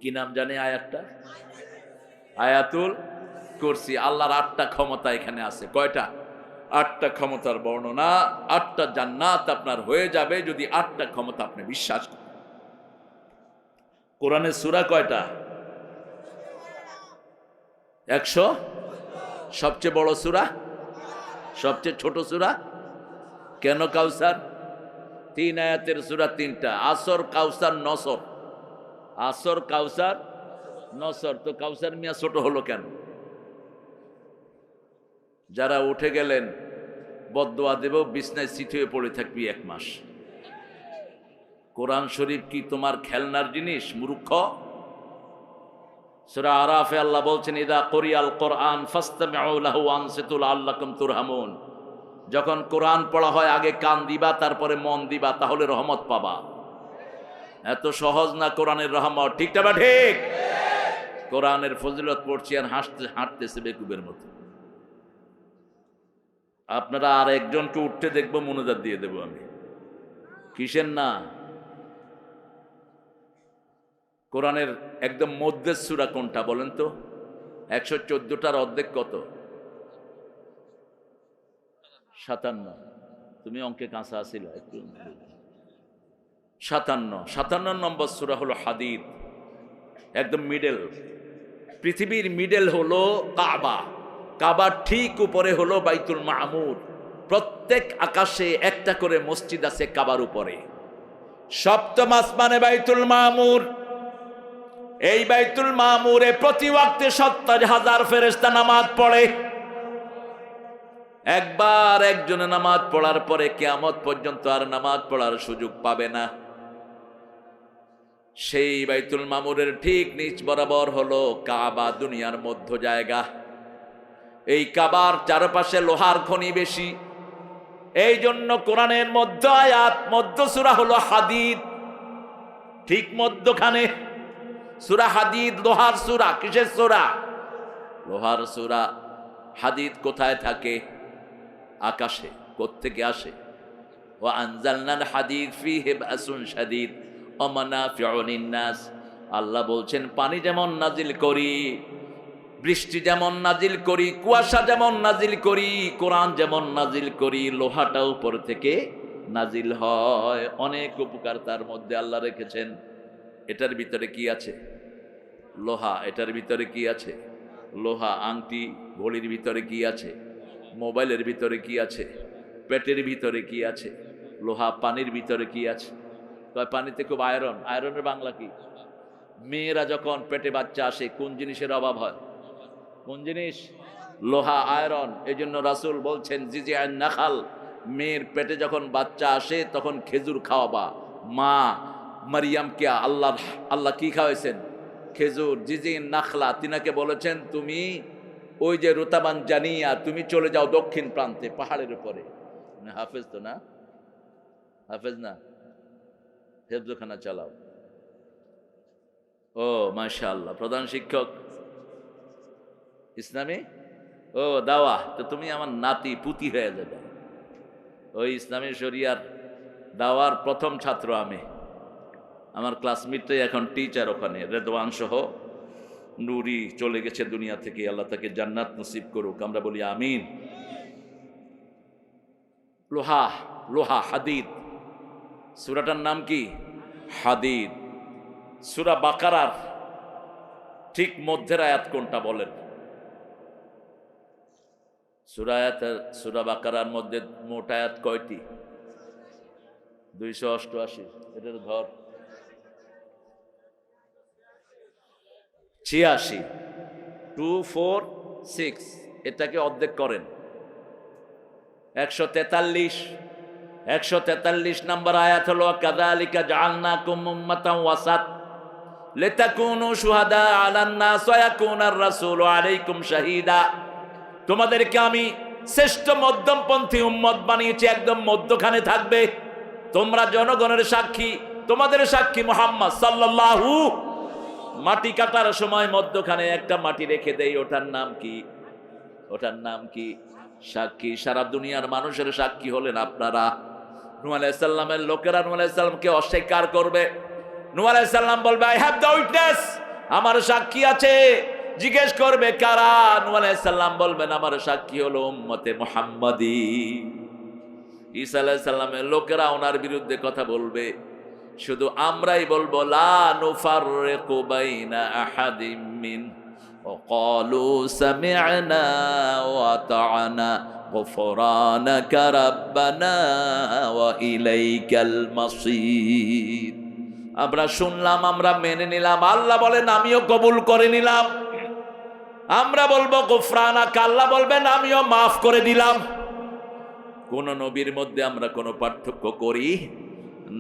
কি নাম জানে আয়াতটা? আয়াতুল কুরসি। আল্লাহর 8টা ক্ষমতা এখানে আছে। কয়টা? 8টা ক্ষমতার বর্ণনা। 8টা জান্নাত আপনার হয়ে যাবে যদি 8টা ক্ষমতা আপনি বিশ্বাস করেন। কোরআনের সূরা কয়টা? 100। সবচেয়ে বড় সূরা? সবচেয়ে ছোট সূরা? কেন কাউসার? 3 আয়াতের সূরা 3টা। আসর, কাউসার, নসর। আসর, কাউসার, নসর। তো কাউসার মিয়া ছোট হলো কেন? যারা উঠে গেলেন বদদোয়া দেব, বিছনায় সিট হয়ে পড়ে থাকবি 1 মাস। কোরআন শরীফ কি তোমার খেলনার জিনিস মূর্খ? সূরা আরাফে আল্লাহ বলছেন ইদা কুরিয়াল কোরআন ফাসতামিউ লাহু ওয়ানসিতু লাআল্লাকুম তুরহামুন, যখন কোরআন পড়া হয় আগে কান দিবা তারপরে মন দিবা, তাহলে রহমত পাবা। এত সহজ না কোরআনের রহমত, ঠিক না? ঠিক। কোরআনের ফজিলত পড়ছি আর হাঁটতেছে বেকুবের মতো। আপনারা আর একজনকে উঠতে দেখবো, মুনাজাত দিয়ে দেবো আমি। কিসের না? কোরআনের একদম মধ্যের সূরা কোনটা বলেন তো? 114টার অর্ধেক কত? 57। তুমি অঙ্কে কাঁচা আসিল একটু। 57 নম্বর সূরা হলো হাদীদ। একদম মিডল, পৃথিবীর মিডল হলো কাবা। কাবার ঠিক উপরে হলো বাইতুল মামুর। প্রত্যেক আকাশে একটা করে মসজিদ আছে কাবার উপরে। 7ম আসমানে বাইতুল মামুর। এই বাইতুল মামুরে প্রতি ওয়াক্তে 70,000 ফেরেশতা নামাজ পড়ে। একবার একজনে নামাজ পড়ার পরে কিয়ামত পর্যন্ত আর নামাজ পড়ার সুযোগ পাবে না। সেই বাইতুল মামুরের ঠিক নিচ বরাবর হলো কাবা, দুনিয়ার মধ্য জায়গা। এই কাবার চারপাশে লোহার খনি বেশি। এই জন্য কোরআনের মধ্য আয়াত, মধ্য সূরা হলো হাদীদ, ঠিক মধ্যখানে। সূরা হাদীদ লোহার সূরা। কিসের সূরা? লোহার সূরা। হাদীদ কোথায় থাকে? আকাশে। কোত্থেকে আসে? ওয়া আনজালনাল হাদীদ ফীহি বাসুন শাদীদ ওয়া মানাফিউ লিন-নাস। আল্লাহ বলছেন পানি যেমন নাজিল করি, বৃষ্টি যেমন নাজিল করি, কুয়াশা যেমন নাজিল করি, কোরআন যেমন নাজিল করি, লোহাটা উপর থেকে নাজিল হয়। অনেক উপকার তার মধ্যে আল্লাহ রেখেছেন। এটার ভিতরে কি আছে? লোহা। এটার ভিতরে কি আছে? লোহা। আংটি, ঘড়ির ভিতরে কি আছে? মোবাইলের ভিতরে কি আছে? পেটের ভিতরে কি আছে? লোহা। পানির ভিতরে কি আছে? পানিতে খুব আয়রন। আয়রনের বাংলা কি? মেয়েরা যখন পেটে বাচ্চা আসে কোন জিনিসের অভাব হয়? কোন জিনিস? লোহা, আয়রন। এই জন্য রাসূল বলছেন জিজিআন নাখাল, মেয়ের পেটে যখন বাচ্চা আসে তখন খেজুর খাওয়াবা। মা মারিয়ামকে আল্লাহ কি খাওয়াইছেন? খেজুর। জিজিন নাখলা, তিনাকে বলেছেন তুমি ওই যে রুতাবান জানিয়া তুমি চলে যাও দক্ষিণ প্রান্তে পাহাড়ের উপরে। হাফেজ তো না? হাফেজ না? হেফজখানা চালাও। ও মাশাআল্লাহ, প্রধান শিক্ষক ইসলামী। ও দাওয়া। তো তুমি আমার নাতি পুতি হয়ে যাবে। ওই ইসলামী শরিয়ার দাওয়ার প্রথম ছাত্র আমি। আমার ক্লাসমেটটাই এখন টিচার ওখানে, রেদওয়ান সহ। নুরি চলে গেছে দুনিয়া থেকে, আল্লাহ তাকে জান্নাত নসিব করুক, আমরা বলি আমিন। লোহা, লোহা, হাদিদ। সূরাটার নাম কি? হাদিদ। সূরা বাকারার ঠিক মধ্যের আয়াত কোনটা বলেন? সূরা বাকারার মধ্যে মোট আয়াত কয়টি? 288। এটার ধর 86। 246। এটাকে অর্ধেক করেন 143। 143 নম্বর আয়াত হলো কাযালিকা জাআলনাকুম উম্মাতান ওয়াসাত লিতাকুনু শুহাদা আলান নাস ওয়া ইয়াকুনার রাসূলু আলাইকুম শাহীদা। তোমাদেরকে আমি শ্রেষ্ঠ মধ্যমপন্থী উম্মত বানিয়েছি, একদম মধ্যখানে থাকবে, তোমরা জনগণের সাক্ষী, তোমাদের সাক্ষী মুহাম্মদ সাল্লাল্লাহু। মাটি কাটার সময় মধ্যখানে একটা মাটি রেখে দেই, ওটার নাম কি? ওটার নাম কি? সাক্ষী। সারা দুনিয়ার মানুষের সাক্ষী হলেন আপনারা। নূহ আলাইহিস সালামের লোকেরা নূহ আলাইহিস সালামকে অস্বীকার করবে। নূহ আলাইহিস সালাম বলবে আই হ্যাভ দ্য উইটনেস, আমার সাক্ষী আছে। জিজ্ঞেস করবে কারা? নূহ আলাইহিস সালাম বলবেন আমার সাক্ষী হলো উম্মতে মুহাম্মাদি। ঈসা আলাইহিস সালামের লোকেরা ওনার বিরুদ্ধে কথা বলবে, শুধু আমরাই বলবো লা নুফাররিকু বাইনা আহাদিম মিন ওয়া ক্বালু সামি'না ওয়া আতা'না গুফরানাকা রাব্বানা ওয়া ইলাইকাল মাসির। আমরা শুনলাম, আমরা মেনে নিলাম। আল্লাহ বলেন আমিও কবুল করে নিলাম। আমরা বলবো গুফরানাকা, আল্লাহ বলবেন আমিও মাফ করে দিলাম। কোন নবীর মধ্যে আমরা কোনো পার্থক্য করি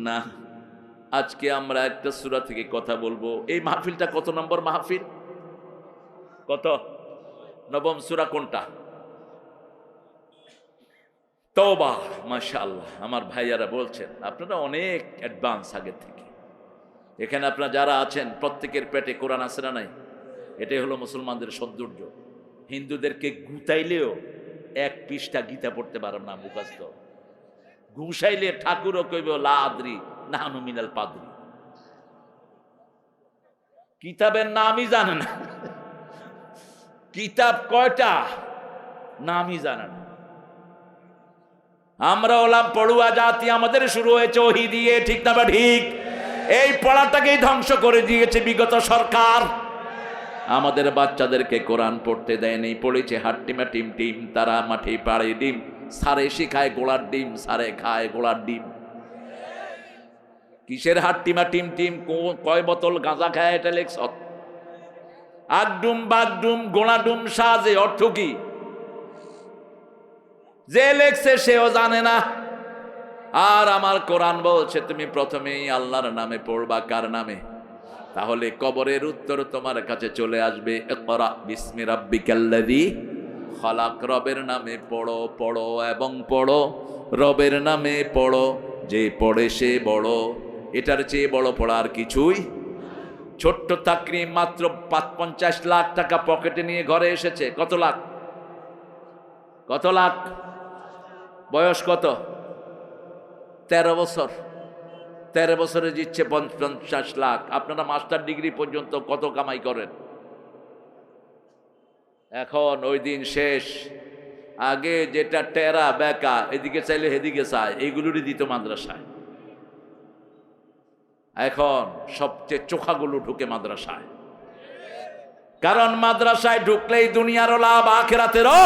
না। আজকে আমরা একটা সূরা থেকে কথা বলবো। এই মাহফিলটা কত নম্বর মাহফিল? কত? নবম সূরা কোনটা? তওবা। মাশাআল্লাহ, আমার ভাইয়ারা বলছেন আপনারা অনেক অ্যাডভান্স আগের থেকে। এখানে আপনারা যারা আছেন প্রত্যেকের পেটে কোরআন আছে না নাই? এটাই হলো মুসলমানদের সৌন্দর্য। হিন্দুদেরকে গুতাইলেও এক পৃষ্ঠা গীতা পড়তে পারেন না মুখস্থ। ঘুষাইলে ঠাকুরও কইব লা আদ্রি নাহনু মিনাল পাদ্রি, কিতাবের নামই জানে না। কিতাব কয়টা নামই জানে না। আমরা হলাম পড়ুয়া জাতি, আমাদের শুরু হয়েছে ওহী দিয়ে, ঠিক না? ঠিক। এই পড়াটাকেই ধ্বংস করে দিয়েছে বিগত সরকার। আমাদের বাচ্চাদেরকে কোরআন পড়তে দেয়নি, পড়েছে হাট্টিমা টিম টিম, তারা মাঠে পাড়ে ডিম, সারে শিখায় গোলার ডিম, সারে খায় গোলার ডিম। কিসের হাট্টিমা টিম টিম? কয় বোতল গাঁজা খায় এটা লেখছ? আগডুম বাগডুম গোলাডুম সাজে অর্থ কি? যে লেখছে সেও জানে না। আর আমার কোরআন বলছে তুমি প্রথমেই আল্লাহর নামে পড়বা। কার নামে? তাহলে কবরের উত্তর তোমার কাছে চলে আসবে। ইকরা বিসমি রাব্বিকাল্লাযী খালাক। রবের নামে পড়ো, পড়ো এবং পড়ো। রবের নামে পড়ো, যে পড়ে সে বড়। এটার চেয়ে বড় পড়ার কিছুই। ছোট্ট তাকরিম মাত্র 50 লাখ টাকা পকেটে নিয়ে ঘরে এসেছে। কত লাখ? কত লাখ? বয়স কত? 13 বছর। 13 বছরে দিচ্ছে 50 লাখ। আপনারা মাস্টার ডিগ্রি পর্যন্ত কত কামাই করেন? এখন ওই দিন শেষ। আগে যেটা টেরা বেকা, এদিকে চাইলে এদিকে চায়, এইগুলোরই দিত মাদ্রাসায়। এখন সবচেয়ে চোখাগুলো ঢুকে মাদ্রাসায়, কারণ মাদ্রাসায় ঢুকলেই দুনিয়ারও লাভ আখিরাতেরও।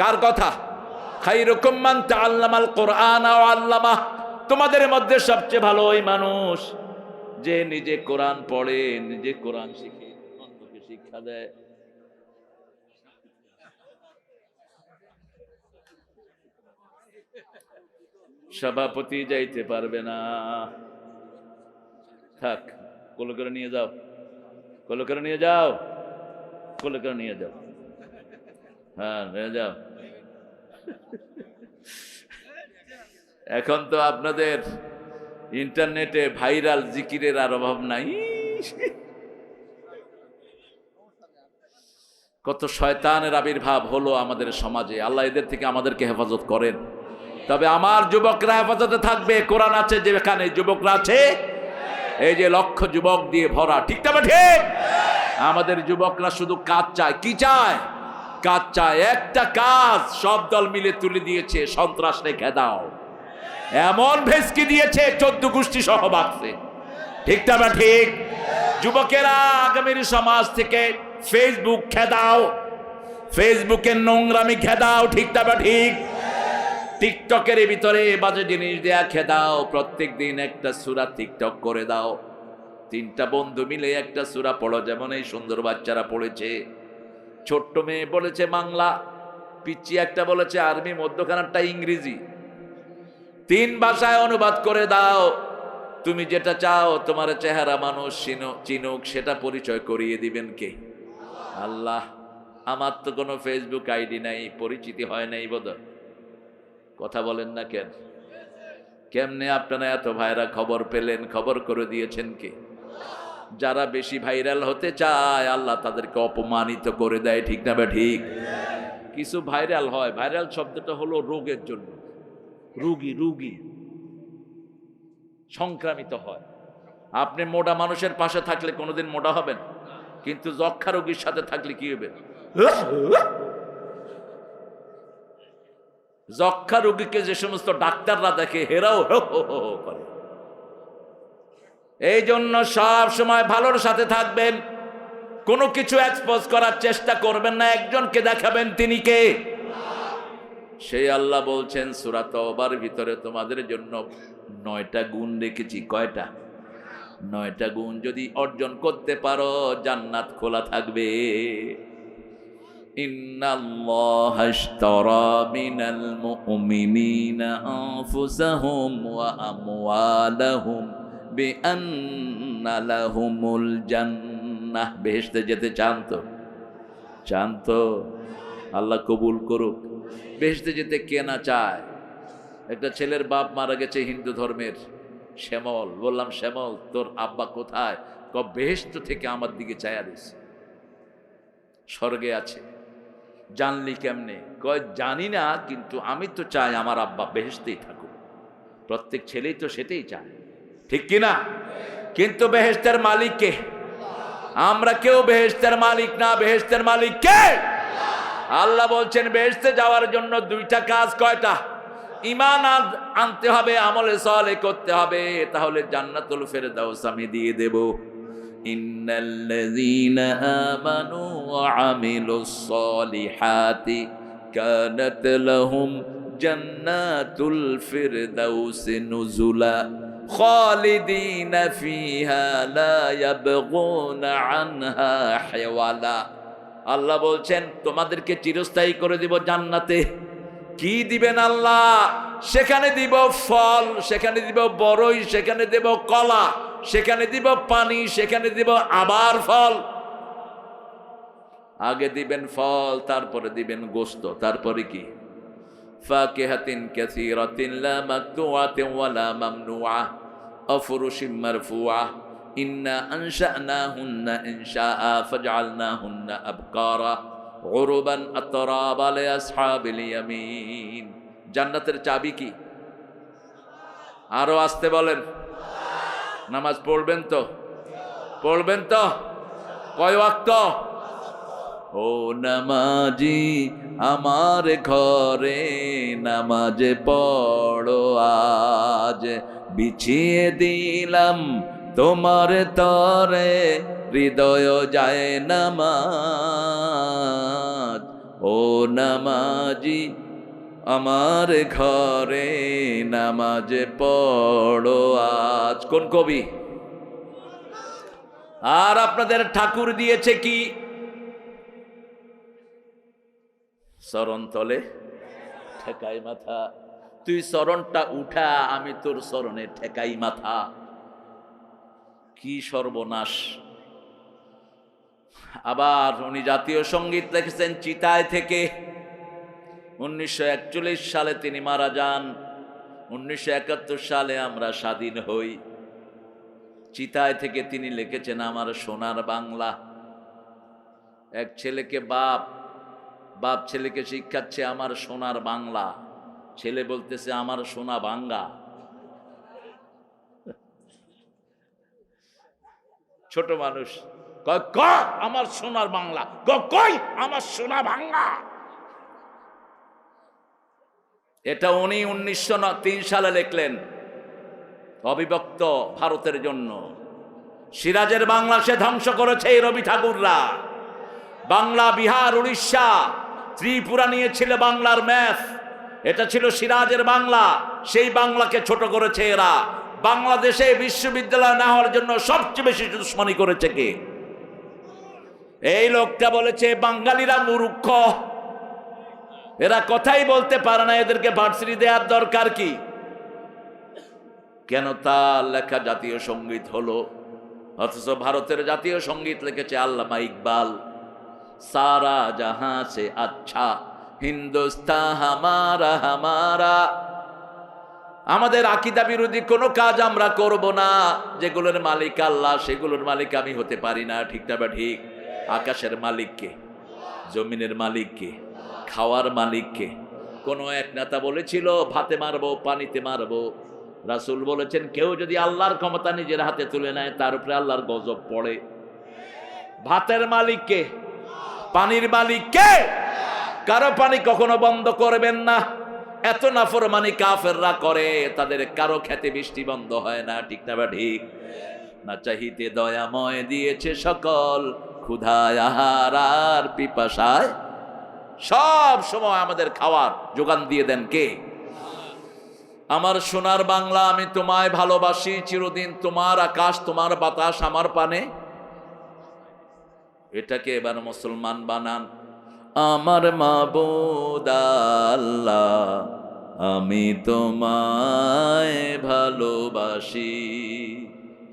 কার কথা? খায়রুকুম মান তাআল্লামাল কুরআন ওয়া আল্লামা। তোমাদের মধ্যে সবচেয়ে ভালো ওই মানুষ যে নিজে কোরআন পড়ে, নিজে কোরআন শিখে অন্যকে শিক্ষা দেয়। সভাপতি যাইতে পারবে না, থাক। কোলে করে নিয়ে যাও, কোলে করে নিয়ে যাও, কোলে করে নিয়ে যাও। হ্যাঁ, নিয়ে যাও। এখন তো আপনাদের ইন্টারনেটে ভাইরাল জিকিরের আর অভাব নাই। কত শয়তানের আবির্ভাব হলো আমাদের সমাজে। আল্লাহ এদের থেকে আমাদেরকে হেফাজত করেন। তবে আমার যুবকরা হেফাজতে থাকবে। কোরআন আছে যেখানে, যুবকরা আছে। এই যে লক্ষ যুবক দিয়ে ভরা, ঠিক না? ঠিক। আমাদের যুবকরা শুধু কাজ চায়। কি চায়? কাজ চায়। একটা কাজ সব দল মিলে তুলে দিয়েছে, সন্ত্রাস রেখে দাও। এমন ভেস্কি দিয়েছে 14 গোষ্ঠী সহ বাঁচছে, ঠিক না? ঠিক। যুবকেরা আগামীর সমাজ থেকে ফেসবুক খেদাও, ফেসবুকের নোংরামি খেদাও, ঠিক না? ঠিক। টিকটকের ভিতরে বাজে জিনিস দেয়া খেদাও। প্রত্যেক দিন একটা সূরা টিকটক করে দাও। 3টা বন্ধু মিলে একটা সূরা পড়ো, যেমন এই সুন্দর বাচ্চারা পড়েছে। ছোট্ট মেয়ে বলেছে বাংলা, পিচ্চি একটা বলেছে আরবি, মধ্যখানারটা ইংরেজি। 3 ভাষায় অনুবাদ করে দাও। তুমি যেটা চাও তোমার চেহারা মানুষ চিনুক, সেটা পরিচয় করিয়ে দিবেন কে? আল্লাহ। আমার তো কোনো ফেসবুক আইডি নাই, পরিচিতি হয় নাই বোধহয়। কথা বলেন না কেন? কেমনে আপনারা এত ভাইরা খবর পেলেন? খবর করে দিয়েছেন কে? যারা বেশি ভাইরাল হতে চায় আল্লাহ তাদেরকে অপমানিত করে দেয়, ঠিক না? ঠিক। কিছু ভাইরাল হয়, ভাইরাল শব্দটা হলো রোগের জন্য, রুগী সংক্রামিত হয়। আপনি মোটা মানুষের পাশে থাকলে কোনোদিন মোটা হবেন, কিন্তু যক্ষা রোগীর সাথে থাকলে কি হবে? যক্ষা রোগীকে যে সমস্ত ডাক্তাররা দেখে হেরাও হো হো হো হো করে। এই জন্য সব সময় ভালোর সাথে থাকবেন, কোনো কিছু এক্সপোজ করার চেষ্টা করবেন না। একজনকে দেখাবেন, তিনি কে? সেই আল্লাহ বলছেন সূরা তাওবার ভিতরে তোমাদের জন্য 9টা গুণ রেখেছি। কয়টা? 9টা গুণ যদি অর্জন করতে পারো জান্নাত খোলা থাকবে। ইন্নাল্লাহা আশতারা মিনাল মুমিনিনা আনফুসাহুম ওয়া আমওয়ালাহুম বিআন্না লাহুমুল জান্নাহ। বেহেশতে যেতে চান তো? চান তো? আল্লাহ কবুল করুক। বেহেশতে যেতে কে না চায়? একটা ছেলের বাপ মারা গেছে হিন্দু ধর্মের, শ্যামল। বললাম, শ্যামল তোর আব্বা কোথায়? বেহেশত থেকে আমার দিকে চায়া দিছে, স্বর্গে আছে। জানলি কেমনে? কয় জানি না, কিন্তু আমি তো চাই আমার আব্বা বেহেশতেই থাকুক। প্রত্যেক ছেলেই তো সেটাই চায়, ঠিক কিনা? কিন্তু বেহেশতের মালিক কে? আমরা কেউ বেহেশতের মালিক না। বেহেশতের মালিক কে? আল্লাহ বলছেন বেহেশতে যাওয়ার জন্য 2টা কাজ। কয়টা? ঈমান আনতে হবে, আমলে সালেহ করতে হবে, তাহলে জান্নাতুল ফেরদাউস আমি দিয়ে দেব। ইন্নাল্লাযীনা আমানু ওয়া আমিলুস সালিহাতি কানাত লাহুম জান্নাতুল ফিরদাউস নুজুলা খালিদিনা ফিহা লা ইয়াবগুনা আনহা হিওয়ালা। আল্লাহ বলছেন তোমাদেরকে চিরস্থায়ী করে দিব জান্নাতে। কি দিবেন আল্লাহ? সেখানে দিব ফল, সেখানে দিব বরই, সেখানে দেব কলা, সেখানে দিব পানি, সেখানে দিব আবার ফল। আগে দিবেন ফল, তারপরে দিবেন গোশত, তারপরে কি? ফাকিহাতিন কাসীরাতিন লা মাকতুআতিন ওয়া লা মামনুআ আফরুশিম মারফুআ ইন্না আনশা'নাহুন্না ইনশাআ ফাজআলনাহুন্না আবকারা উরুবান আতরাবা লিআসহাবিল ইয়ামিন। জান্নাতের চাবি কি? আরো আসতে বলেন। নামাজ পড়বেন তো? পড়বেন তো? কয় ওয়াক্ত? ও নামাজি আমার ঘরে নামাজ পড়ো আজ, বিছিয়ে দিলাম তোমার তরে হৃদয় যায় নামাজ। ও নামাজি আমার ঘরে নামাজ পড়ো আজ। কোন কবি? আর আপনাদের ঠাকুর দিয়েছে কি? চরণ তলে ঠেকাই মাথা। তুই চরণটা উঠা, আমি তোর চরণে ঠেকাই মাথা। কি সর্বনাশ! আবার উনি জাতীয় সঙ্গীত লিখেছেন চিতায় থেকে। 1941 সালে তিনি মারা যান। 1971 সালে আমরা স্বাধীন হই। চিতায় থেকে তিনি লিখেছেন আমার সোনার বাংলা। এক ছেলেকে বাপ ছেলেকে শিক্ষাচ্ছে আমার সোনার বাংলা। ছেলে বলতেছে আমার সোনা ভাঙ্গা। ছোট মানুষ কয় আমার সোনার বাংলা, কই আমার সোনা ভাঙ্গা। এটা উনি 1903 সালে লিখলেন, অবিভক্ত ভারতের জন্য। সিরাজের বাংলা সে ধ্বংস করেছে এই রবি ঠাকুররা। বাংলা, বিহার, উড়িষ্যা, ত্রিপুরা নিয়েছিল বাংলার ম্যাপ। এটা ছিল সিরাজের বাংলা। সেই বাংলাকে ছোট করেছে এরা। বাংলাদেশে বিশ্ববিদ্যালয় না হওয়ার জন্য সবচেয়ে বেশি দুশ্মনী করেছে কে? এই লোকটা বলেছে বাঙালিরা মূর্খ, এরা কথাই বলতে পারে না, এদেরকে ভার্সিটি দেওয়ার দরকার কি? কেন তার লেখা জাতীয় সঙ্গীত হলো? অথচ ভারতের জাতীয় সঙ্গীত লিখেছে আল্লামা ইকবাল, সারা জাহাঁ সে আচ্ছা হিন্দুস্তান হামারা হামারা। আমাদের আকীদা বিরোধী কোনো কাজ আমরা করব না, যেগুলোর মালিক আল্লাহ সেগুলোর মালিক আমি হতে পারি না। ঠিক না বা ঠিক? আকাশের মালিককে, জমিনের মালিককে, খাওয়ার মালিককে। কোনো এক নেতা বলেছিল ভাতে মারবো পানিতে মারবো। রাসূল বলেছেন কেউ যদি আল্লাহর ক্ষমতা নিজের হাতে তুলে নেয় তার উপরে আল্লাহর গজব পড়ে। ভাতের মালিককে, পানির মালিককে। কারো পানি কখনো বন্ধ করবেন না। এত নাফরমানি কাফেররা করে, তাদের কারো খেতে বৃষ্টি বন্ধ হয় না। ঠিক না বা ঠিক? না চাহিতে দয়াময় দিয়েছে সকল, ক্ষুধায় আহার আর পিপাসায় সব সময় আমাদের খাওয়ার যোগান দিয়ে দেন কে? আমার সোনার বাংলা, আমি তোমায় ভালোবাসি চিরদিন, তোমার আকাশ তোমার বাতাস আমার পানে। এটাকে এবার মুসলমান বানান। আমার মাবুদ আল্লাহ, আমি তোমায় ভালোবাসি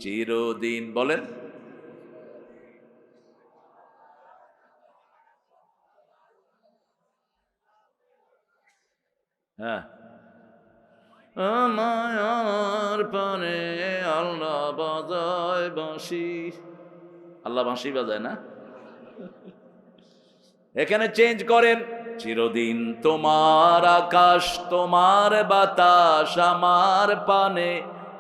চিরদিন। বলেন। হ্যাঁ, আমার পানে আল্লাহ বাজায় বাঁশি। আল্লাহ বাঁশি বাজায় না? এখানে চেঞ্জ করেন, চিরদিন তোমার আকাশ তোমার বাতাস আমার পানে।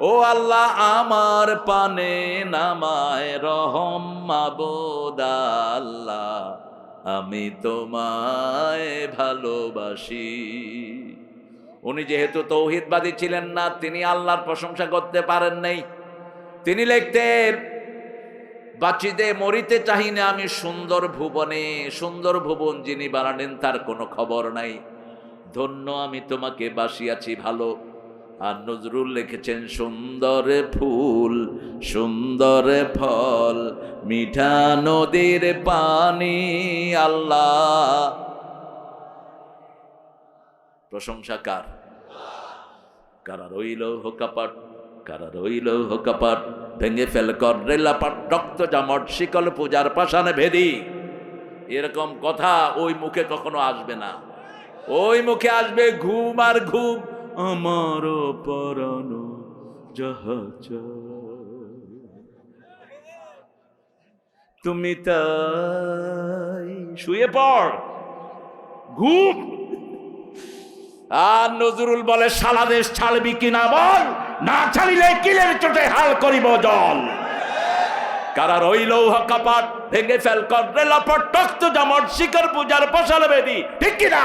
ও আল্লাহ আমার পানে নামায় রহম মাবুদ আল্লাহ, আমি তোমায় ভালোবাসি। উনি যেহেতু তৌহিদবাদী ছিলেন না, তিনি আল্লাহর প্রশংসা করতে পারেন নাই। তিনি লিখতেন বাঁচিতে মরিতে চাহি না আমি সুন্দর ভুবনে। সুন্দর ভুবন যিনি বানালেন তার কোনো খবর নাই। ধন্য আমি তোমাকে বাসিয়াছি ভালো। আর নজরুল লিখেছেন সুন্দর ফুল সুন্দর ফল মিঠা নদীর পানি আল্লাহ। প্রশংসা কার? কারা রইল হোকাপাট, কারা রইল হোকাপাট, ভেঙে ফেল কর রেলাপাট, রক্ত জামট শিকল পূজার পাশানে ভেদি। এরকম কথা ওই মুখে কখনো আসবে না। ওই মুখে আসবে ঘুম আর ঘুম। আমার পরানো যাহা চায় তুমি তাই। শুয়ে পড়, ঘুম। আর নজরুল বলে সারা দেশ ছাড়বি কিনা বল, না ছাড়িলে কিলের চোটে হাল করিব জল। কারা রইল হকাপাট, ভেঙে ফেল কর রেলাপট, রক্ত জামট শিকর পূজার পশাল বেদি। ঠিক কিনা?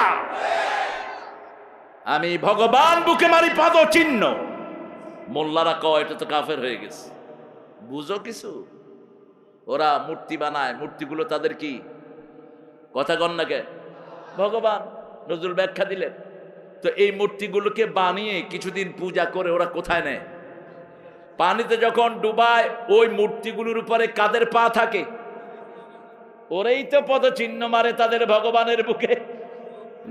আমি ভগবান বুকে মারি পাদ চিহ্ন। মোল্লারা কয় এটা তো কাফের হয়ে গেছে। বুঝো কিছু? ওরা মূর্তি বানায়, মূর্তিগুলো তাদের কি কথা গণ্যাকে ভগবান। নজরুল ব্যাখ্যা দিলেন। তো এই মূর্তিগুলোকে বানিয়ে কিছুদিন পূজা করে ওরা কোথায় নেয়? পানিতে যখন ডুবায় ওই মূর্তিগুলোর উপরে কাদের পা থাকে? ওরাই তো পদচিহ্ন মারে তাদের ভগবানের বুকে।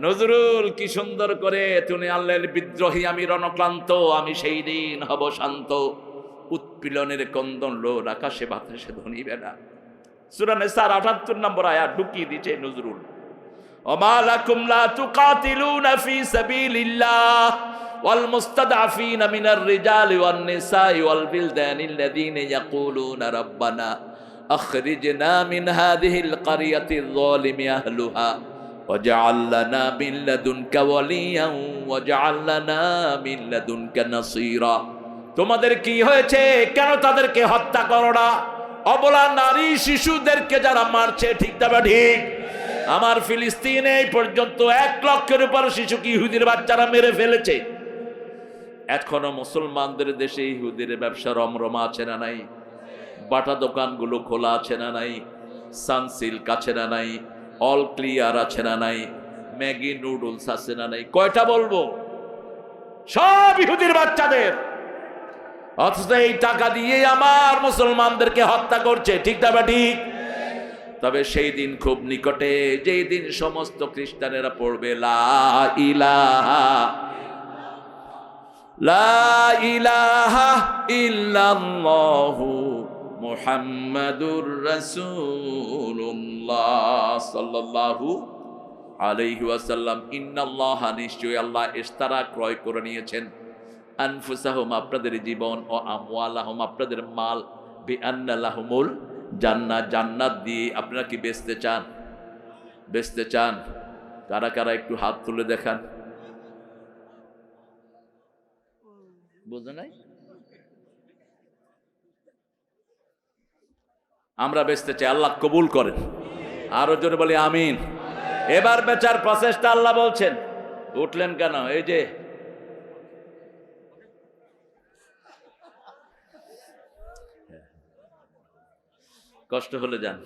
নজরুল কি সুন্দর করে, তুমি আল্লাহর বিদ্রোহী আমি রণক্লান্ত, আমি সেই দিন হব শান্ত, উৎপীড়নের কন্দন লোর আকাশে বাতাসে ধ্বনিবে না। সূরা নিসার ৭৮ নম্বর আয়াত ঢুকিয়ে দিয়েছে নজরুল। ওমা লাকুম লা তুকাতিলুনা ফি সাবিলিল্লাহ ওয়াল মুস্তাদআফিনা মিনার রিজালি ওয়ান নিসাই ওয়াল বিলদানিল্লাযীনা ইয়াকুলুনা রাব্বানা আখরিজনা মিন হাযিহিল ক্বরিয়াতিয যালিমি আহলুহা ওয়াজআল লানা মিন লাদুনকা ওয়ালিয়ান ওয়াজআল লানা মিন লাদুনকা নাসীরা। তোমাদের কি হয়েছে? কেন তাদেরকে হত্যা করো না? অবলা নারী শিশুদেরকে যারা মারছে, ঠিক না ঠিক? আমার ফিলিস্তিনে এই পর্যন্ত 1 লক্ষের উপর শিশুকে ইহুদির বাচ্চারা মেরে ফেলেছে। এখনো মুসলমানদের দেশে ইহুদির ব্যবসা রমরমা আছে না নাই? বাটা দোকানগুলো খোলা আছে না নাই? সানসিল্ক আছে না নাই? অল ক্লিয়ার আছে না নাই? ম্যাগি নুডলস আছে না নাই? কয়টা বলবো? সব ইহুদির বাচ্চাদের। অথচ এই টাকা দিয়ে আমার মুসলমানদেরকে হত্যা করছে, ঠিক না ঠিক? তবে সেই দিন খুব নিকটে, যেই দিন সমস্ত খ্রিস্টানেরা পড়বে লা ইলাহা লা ইলাহা ইল্লাল্লাহু মুহাম্মাদুর রাসূলুল্লাহ সাল্লাল্লাহু আলাইহি ওয়াসাল্লাম। ইন্নাল্লাহা, নিশ্চয়ই আল্লাহ, ইশতারা, ক্রয় করে নিয়েছেন, আনফুসাহুম, আপনাদের জীবন, ও আমওয়ালাহুম, আপনাদের মাল, বিআন্না লাহুমুল জান্নাহ, জান্নাত দিয়ে। আপনারা কি বেচতে চান? বেচতে চান? কারা কারা একটু হাত তুলে দেখান। বুঝে নাই? আমরা বেচতে চাই, আল্লাহ কবুল করেন। আরো জোরে বলি আমিন। এবার বেচার প্রচেষ্টা আল্লাহ বলছেন। উঠলেন কেন? এই যে কষ্ট হলে যান।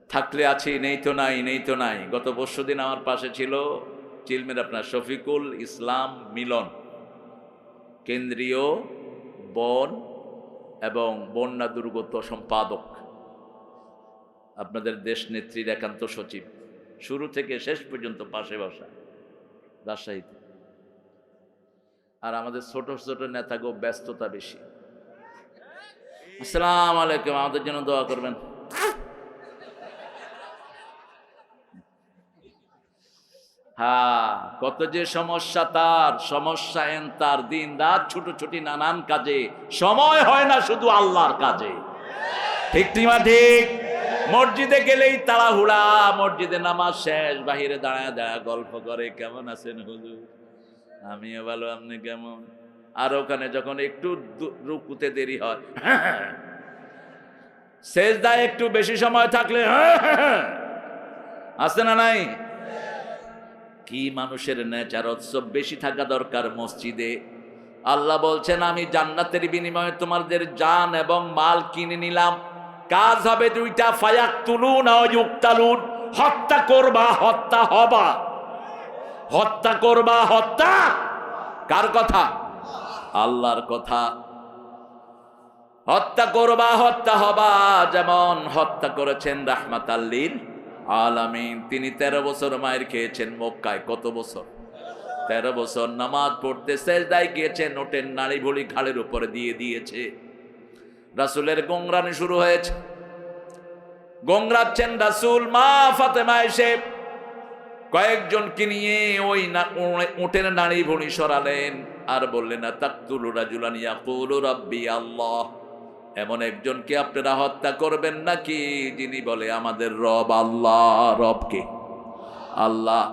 থাকলে আছি, নেই তো নাই, নেই তো নাই। গত পরশুদিন আমার পাশে ছিল চিলমের আপনার শফিকুল ইসলাম মিলন, কেন্দ্রীয় বন এবং বন্যা দুর্গত সম্পাদক, আপনাদের দেশ নেত্রীর একান্ত সচিব, শুরু থেকে শেষ পর্যন্ত পাশে বসা, রাজশাহীতে। আর আমাদের ছোট ছোট নেতাগো ব্যস্ততা বেশি। আসসালামু আলাইকুম, আমাদের জন্য দোয়া করবেন। হ্যাঁ, কত যে সমস্যা, তার সমস্যা তার, দিন রাত ছুটোছুটি নানান কাজে, সময় হয় না শুধু আল্লাহর কাজে। ঠিক না ঠিক? মসজিদে গেলেই তাড়াহুড়া, মসজিদে নামাজ শেষ, বাহিরে দাঁড়ায় দাঁড়ায় গল্প করে, কেমন আছেন হুজুর? আমিও ভালো, আপনি কেমন? আর ওখানে যখন একটু রুকুতে দেরি হয়, সেজদায় একটু বেশি সময় থাকলে আছে না নাই? কি মানুষের নেচার, উৎসব বেশি থাকা দরকার মসজিদে। আল্লাহ বলছেন, আমি জান্নাতের বিনিময়ে তোমাদের জান এবং মাল কিনে নিলাম। কাজ হবে দুইটা, ফায়াকতুলুন আও ইউকতালুন, হত্যা করবা, হত্যা হবা। হত্যা করবা, হত্যা। কার কথা? আল্লাহর কথা। হত্যা করবা, হত্যা হবা। যেমন হত্যা করেছেন রাহমাতাল লিল আলামিন। তিনি 13 বছর মায়ের খেয়েছেন মক্কায়। কত বছর? 13 বছর। নামাজ পড়তে সেজদায় গিয়েছেন, নোটের নাড়ি ভুলি ঘাড়ের উপরে দিয়ে দিয়েছে। রাসূলের গোংরানি শুরু হয়েছে, গোংরাচ্ছেন রাসূল। মা ফাতেমা এসে কয়েকজনকে নিয়ে ওই উটের নাড়ি ভুড়ি সরালেন আর বললেন, তাকতুলু রাজুলান ইয়াকুলু রাব্বি আল্লাহ, এমন একজনকে আপনারা হত্যা করবেন নাকি যিনি বলে আমাদের রব আল্লাহ? রব কে? আল্লাহ।